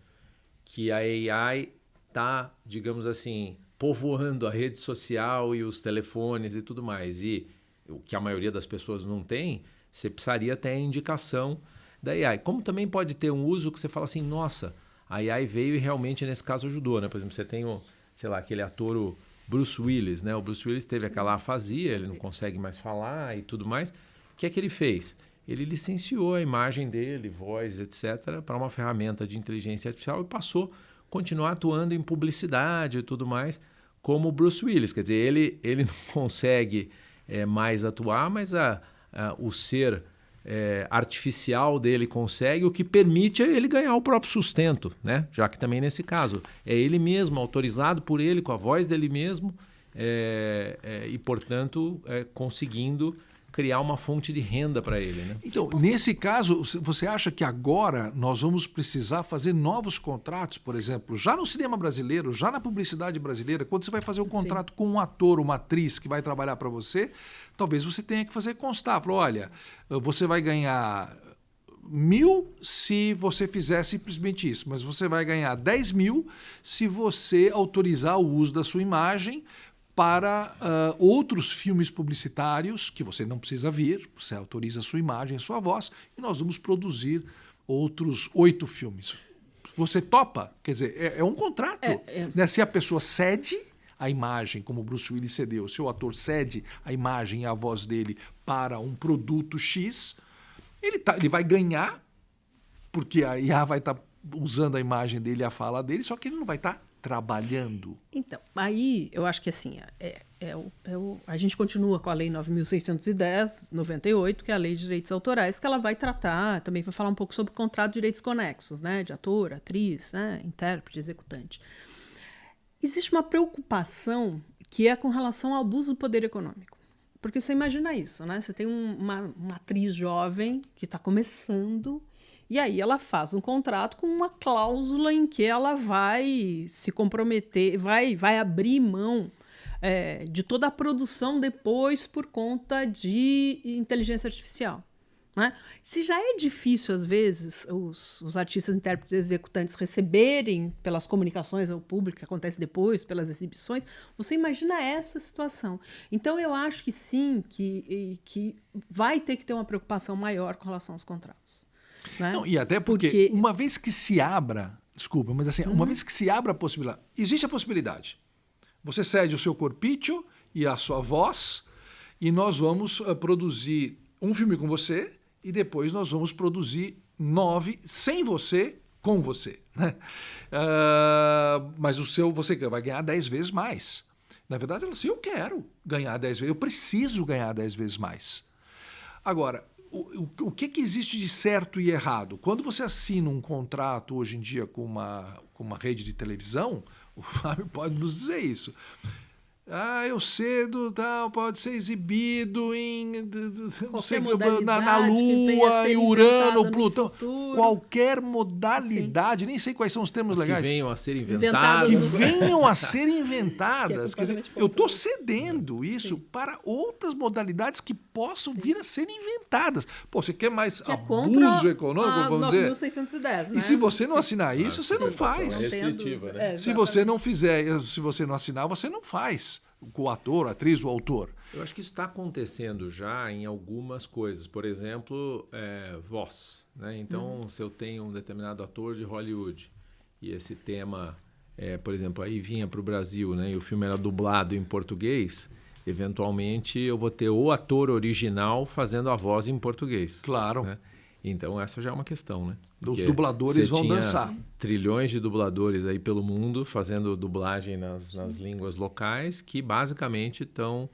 que a AI está, digamos assim, povoando a rede social e os telefones e tudo mais, e o que a maioria das pessoas não tem, você precisaria ter a indicação da AI. Como também pode ter um uso que você fala assim, nossa, a AI veio e realmente nesse caso ajudou, né? Por exemplo, você tem aquele ator, o Bruce Willis, né? O Bruce Willis teve aquela afasia, ele não consegue mais falar e tudo mais. O que é que ele fez? Ele licenciou a imagem dele, voz, etc., para uma ferramenta de inteligência artificial e passou a continuar atuando em publicidade e tudo mais, como o Bruce Willis. Quer dizer, ele não consegue mais atuar, mas o ser artificial dele consegue, o que permite ele ganhar o próprio sustento, né? Já que também nesse caso é ele mesmo, autorizado por ele, com a voz dele mesmo, e, portanto, conseguindo criar uma fonte de renda para ele, né? Então, nesse caso, você acha que agora nós vamos precisar fazer novos contratos, por exemplo, já no cinema brasileiro, já na publicidade brasileira, quando você vai fazer um contrato Sim. com um ator, uma atriz que vai trabalhar para você, talvez você tenha que fazer constar, falar, olha, você vai ganhar 1.000 se você fizer simplesmente isso, mas você vai ganhar 10.000 se você autorizar o uso da sua imagem para outros filmes publicitários que você não precisa vir, você autoriza a sua imagem, a sua voz, e nós vamos produzir outros 8 filmes. Você topa? Quer dizer, é um contrato. Né? Se a pessoa cede a imagem, como o Bruce Willis cedeu, se o ator cede a imagem e a voz dele para um produto X, ele vai ganhar, porque a IA vai estar usando a imagem dele e a fala dele, só que ele não vai estar trabalhando. Então, aí eu acho que assim, a gente continua com a Lei 9.610, 98, que é a Lei de Direitos Autorais, que ela vai tratar, também vai falar um pouco sobre o contrato de direitos conexos, né, de ator, atriz, né, intérprete, executante. Existe uma preocupação que é com relação ao abuso do poder econômico. Porque você imagina isso, né? Você tem uma atriz jovem que está começando, e aí ela faz um contrato com uma cláusula em que ela vai se comprometer, vai abrir mão de toda a produção depois por conta de inteligência artificial. Né? Se já é difícil, às vezes, os artistas, intérpretes e executantes receberem pelas comunicações ao público, que acontece depois, pelas exibições, você imagina essa situação. Então, eu acho que sim, que vai ter que ter uma preocupação maior com relação aos contratos. Né? Não, e até porque uma vez que se abra, desculpa, mas assim, uma vez que se abra a possibilidade, existe a possibilidade. Você cede o seu corpício e a sua voz, e nós vamos produzir um filme com você, e depois nós vamos produzir 9 sem você, com você. Né? Mas você vai ganhar 10 vezes mais. Na verdade, ela assim, eu quero ganhar 10 vezes, eu preciso ganhar 10 vezes mais. Agora, o que existe de certo e errado? Quando você assina um contrato hoje em dia com uma rede de televisão, o Fábio pode nos dizer isso. Eu cedo, tal, pode ser exibido em não sei, na Lua, em Urano, Plutão. Qualquer modalidade, nem sei quais são os termos legais. Que venham a ser inventadas. Que venham a ser inventadas. Quer dizer, eu estou cedendo isso para outras modalidades que possam vir a ser inventadas. Pô, você quer mais abuso econômico, vamos dizer? 9.610, né? E se você não assinar isso, você não faz. Né? Se você não fizer, se você não assinar, você não faz. Com o ator, a atriz, o autor. Eu acho que isso está acontecendo já em algumas coisas. Por exemplo, voz. Né? Então, se eu tenho um determinado ator de Hollywood e esse tema, por exemplo, aí vinha para o Brasil, né? E o filme era dublado em português, eventualmente eu vou ter o ator original fazendo a voz em português. Claro. Né? Então, essa já é uma questão, né? Os dubladores vão dançar. Trilhões de dubladores aí pelo mundo fazendo dublagem nas línguas locais que basicamente estão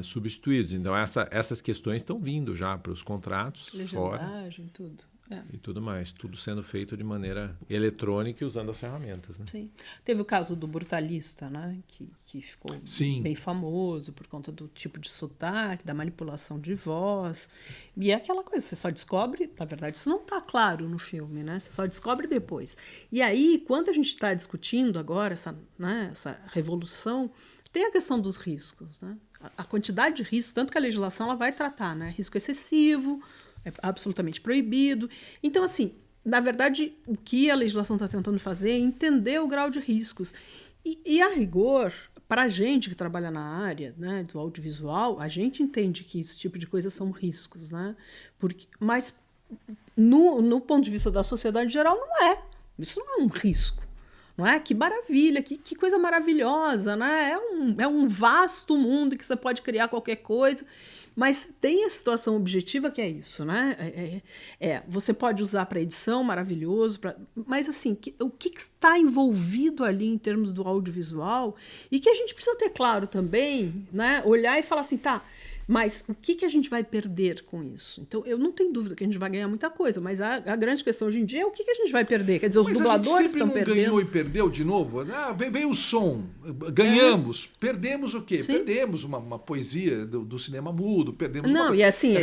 substituídos. Então, essas questões estão vindo já para os contratos. Legendagem, fora, tudo. E tudo mais. Tudo sendo feito de maneira eletrônica e usando as ferramentas. Né? Sim. Teve o caso do Brutalista, né? Que ficou bem famoso por conta do tipo de sotaque, da manipulação de voz. E é aquela coisa, você só descobre, na verdade, isso não está claro no filme, né? Você só descobre depois. E aí, quando a gente está discutindo agora essa revolução, tem a questão dos riscos, né? A quantidade de riscos, tanto que a legislação ela vai tratar, né? Risco excessivo, é absolutamente proibido. Então, assim, na verdade, o que a legislação está tentando fazer é entender o grau de riscos. E a rigor, para a gente que trabalha na área, né, do audiovisual, a gente entende que esse tipo de coisa são riscos, né? Mas, no ponto de vista da sociedade em geral, não é. Isso não é um risco. Não é? Que maravilha, que coisa maravilhosa, né? É um vasto mundo que você pode criar qualquer coisa. Mas tem a situação objetiva que é isso, né? Você pode usar para edição, maravilhoso, mas assim, o que está envolvido ali em termos do audiovisual e que a gente precisa ter claro também, né? Olhar e falar assim, tá, mas o que a gente vai perder com isso? Então, eu não tenho dúvida que a gente vai ganhar muita coisa, mas a grande questão hoje em dia é o que a gente vai perder. Quer dizer, os dubladores estão perdendo. Ganhou e perdeu de novo? Veio o som, ganhamos, perdemos o quê? Sim. Perdemos uma poesia do cinema mudo, perdemos Não, e assim,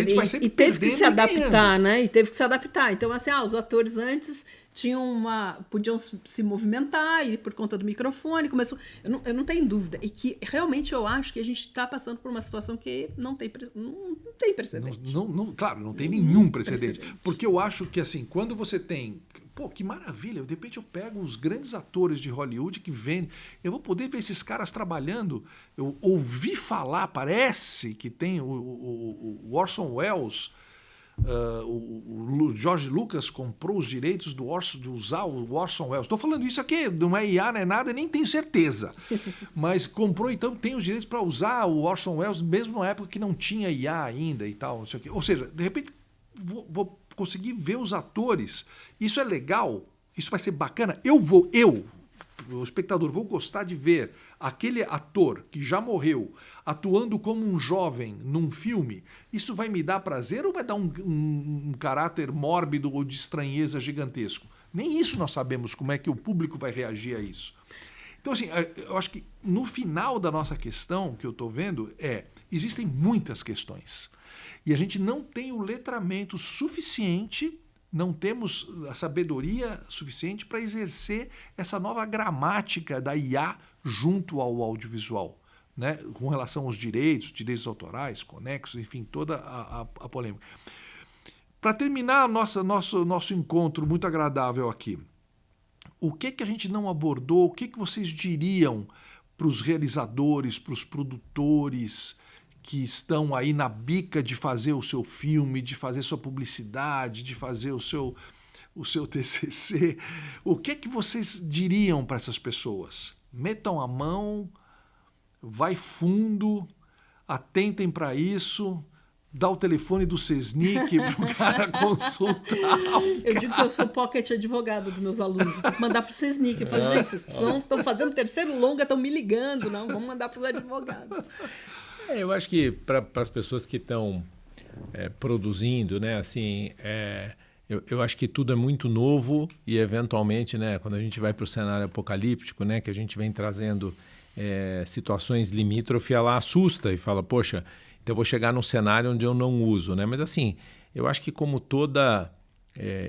e teve que se adaptar, né? E teve que se adaptar. Então, assim, os atores antes podiam se movimentar e por conta do microfone começou. Eu não tenho dúvida. E que realmente eu acho que a gente está passando por uma situação que não tem precedente. Claro, não tem nenhum precedente. Porque eu acho que assim, quando você tem. Pô, que maravilha! De repente eu pego os grandes atores de Hollywood que vendem. Eu vou poder ver esses caras trabalhando. Eu ouvi falar, parece que tem o Orson Welles. O George Lucas comprou os direitos de usar o Orson Welles. Estou falando isso aqui, não é IA, não é nada, nem tenho certeza. Mas comprou, então tem os direitos para usar o Orson Welles, mesmo na época que não tinha IA ainda e tal. Não sei o quê. Ou seja, de repente vou conseguir ver os atores. Isso é legal? Isso vai ser bacana. O espectador, vou gostar de ver aquele ator que já morreu atuando como um jovem num filme. Isso vai me dar prazer ou vai dar um caráter mórbido ou de estranheza gigantesco? Nem isso nós sabemos como é que o público vai reagir a isso. Então, assim, eu acho que no final da nossa questão que eu estou vendo existem muitas questões. E a gente não tem o letramento suficiente, não temos a sabedoria suficiente para exercer essa nova gramática da IA junto ao audiovisual, né? Com relação aos direitos autorais, conexos, enfim, toda a polêmica. Para terminar nosso encontro muito agradável aqui, o que a gente não abordou, o que vocês diriam para os realizadores, para os produtores que estão aí na bica de fazer o seu filme, de fazer sua publicidade, de fazer o seu TCC, o que vocês diriam para essas pessoas? Metam a mão, vai fundo, atentem para isso, dá o telefone do Sesnic para o cara consultar. Eu digo que eu sou pocket advogado dos meus alunos. Tem que mandar para o Sesnic. Eu falo, gente, vocês estão fazendo terceiro longa, estão me ligando. Não, vamos mandar para os advogados. Eu acho que para as pessoas que estão produzindo, né, assim, eu acho que tudo é muito novo e, eventualmente, né, quando a gente vai para o cenário apocalíptico, né, que a gente vem trazendo situações limítrofes, ela assusta e fala, poxa, então eu vou chegar num cenário onde eu não uso, né? Mas, assim, eu acho que como toda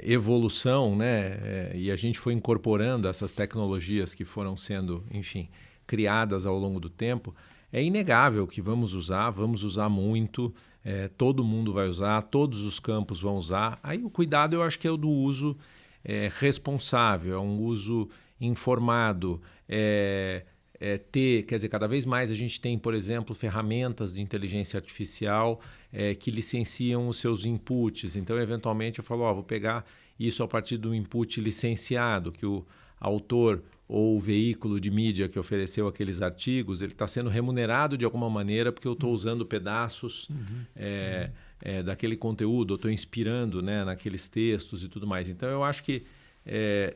evolução, né, e a gente foi incorporando essas tecnologias que foram sendo, enfim, criadas ao longo do tempo, é inegável que vamos usar muito, todo mundo vai usar, todos os campos vão usar. Aí o cuidado eu acho que é o do uso responsável, é um uso informado, quer dizer, cada vez mais a gente tem, por exemplo, ferramentas de inteligência artificial que licenciam os seus inputs. Então, eventualmente, eu falo, vou pegar isso a partir do input licenciado, que o autor ou o veículo de mídia que ofereceu aqueles artigos, ele está sendo remunerado de alguma maneira porque eu estou usando pedaços daquele conteúdo, eu estou inspirando, né, naqueles textos e tudo mais. Então, eu acho que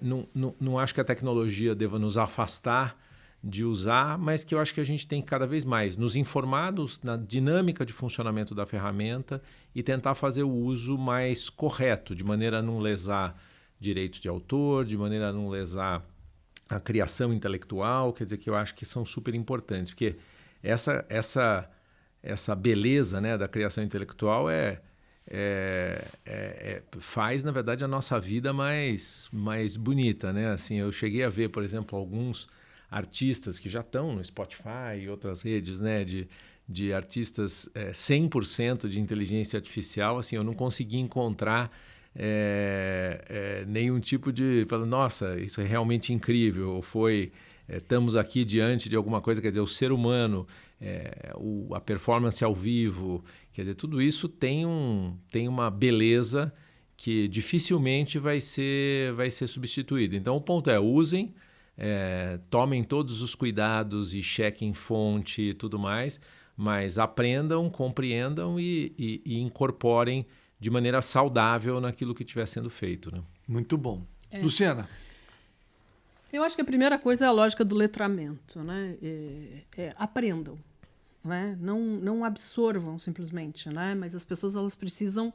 não acho que a tecnologia deva nos afastar de usar, mas que eu acho que a gente tem que cada vez mais nos informar na dinâmica de funcionamento da ferramenta e tentar fazer o uso mais correto, de maneira a não lesar direitos de autor, de maneira a não lesar a criação intelectual, quer dizer, que eu acho que são super importantes, porque essa beleza, né, da criação intelectual faz, na verdade, a nossa vida mais bonita, né? Assim, eu cheguei a ver, por exemplo, alguns artistas que já estão no Spotify e outras redes, né, de artistas 100% de inteligência artificial, assim, eu não consegui encontrar nenhum tipo de... Nossa, isso é realmente incrível, ou estamos aqui diante de alguma coisa, quer dizer, o ser humano, a performance ao vivo, quer dizer, tudo isso tem uma beleza que dificilmente vai ser substituída. Então, o ponto usem, tomem todos os cuidados e chequem fonte e tudo mais, mas aprendam, compreendam e incorporem de maneira saudável naquilo que estiver sendo feito, né? Muito bom. Luciana? Eu acho que a primeira coisa é a lógica do letramento, né? Aprendam, né? Não absorvam simplesmente, né? Mas as pessoas elas precisam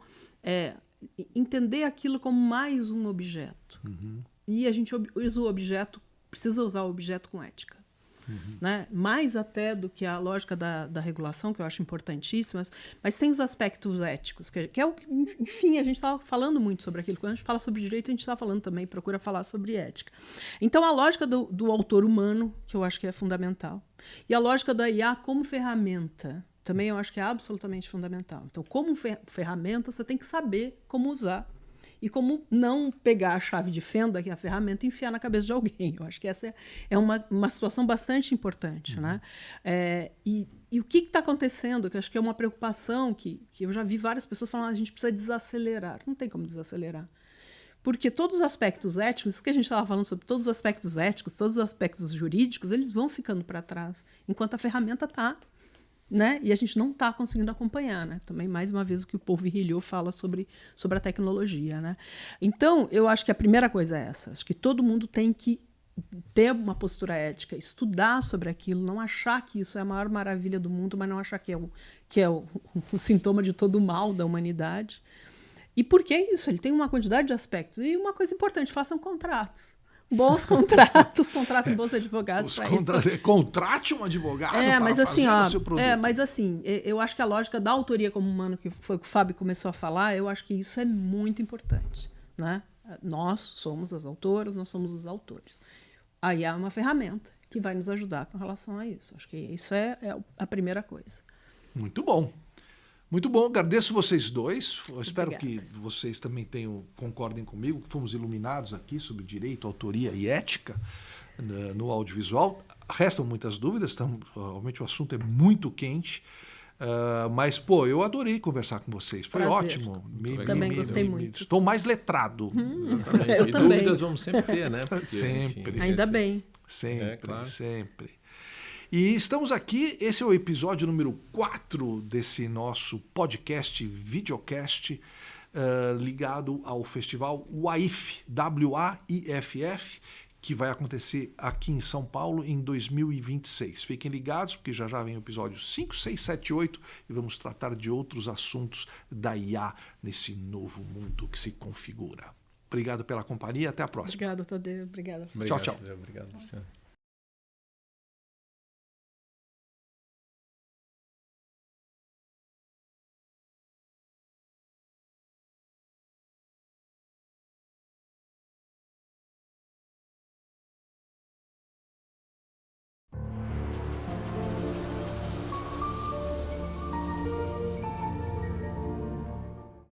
entender aquilo como mais um objeto. Uhum. E a gente usa o objeto, precisa usar o objeto com ética. Uhum. Né? Mais até do que a lógica da regulação, que eu acho importantíssima, mas tem os aspectos éticos, que é o que, enfim, a gente estava falando muito sobre aquilo. Quando a gente fala sobre direito, a gente está falando também, procura falar sobre ética. Então, a lógica do autor humano, que eu acho que é fundamental, e a lógica da IA como ferramenta, também eu acho que é absolutamente fundamental. Então, como ferramenta, você tem que saber como usar. E como não pegar a chave de fenda, que é a ferramenta, e enfiar na cabeça de alguém. Eu acho que essa é uma situação bastante importante. Uhum. Né? E o que está acontecendo, que eu acho que é uma preocupação, que eu já vi várias pessoas falando, a gente precisa desacelerar. Não tem como desacelerar. Porque todos os aspectos éticos, isso que a gente estava falando sobre todos os aspectos éticos, todos os aspectos jurídicos, eles vão ficando para trás, enquanto a ferramenta está né? E a gente não está conseguindo acompanhar, né? Também, mais uma vez, o que o povo Rilhou fala sobre a tecnologia, né? Então, eu acho que a primeira coisa é essa. Acho que todo mundo tem que ter uma postura ética, estudar sobre aquilo, não achar que isso é a maior maravilha do mundo, mas não achar que é o sintoma de todo o mal da humanidade. E por que isso? Ele tem uma quantidade de aspectos. E uma coisa importante, façam contratos. Bons contratos, contratem bons advogados para isso. Contrate um advogado para mas fazer assim, o seu produto. Mas assim, eu acho que a lógica da autoria como humano, que foi o que o Fábio começou a falar, eu acho que isso é muito importante, né? Nós somos as autoras, nós somos os autores. Aí há uma ferramenta que vai nos ajudar com relação a isso. Acho que isso é a primeira coisa. Muito bom. Muito bom, agradeço vocês dois. Eu espero Obrigada. que vocês também concordem comigo, que fomos iluminados aqui sobre direito, autoria e ética no audiovisual. Restam muitas dúvidas, realmente o assunto é muito quente. Mas, eu adorei conversar com vocês. Foi Prazer. ótimo. Também gostei muito. Estou mais letrado. Eu E também. dúvidas vamos sempre ter, né? Porque, Sempre. enfim, Ainda bem. Sempre, claro. sempre. E estamos aqui, esse é o episódio número 4 desse nosso podcast, videocast, ligado ao festival WAIF, WAIFF, que vai acontecer aqui em São Paulo em 2026. Fiquem ligados, porque já vem o episódio 5, 6, 7, 8 e vamos tratar de outros assuntos da IA nesse novo mundo que se configura. Obrigado pela companhia, até a próxima. Obrigada, Tadeu. Obrigada. Obrigado, Tchau. Obrigado, Luciano.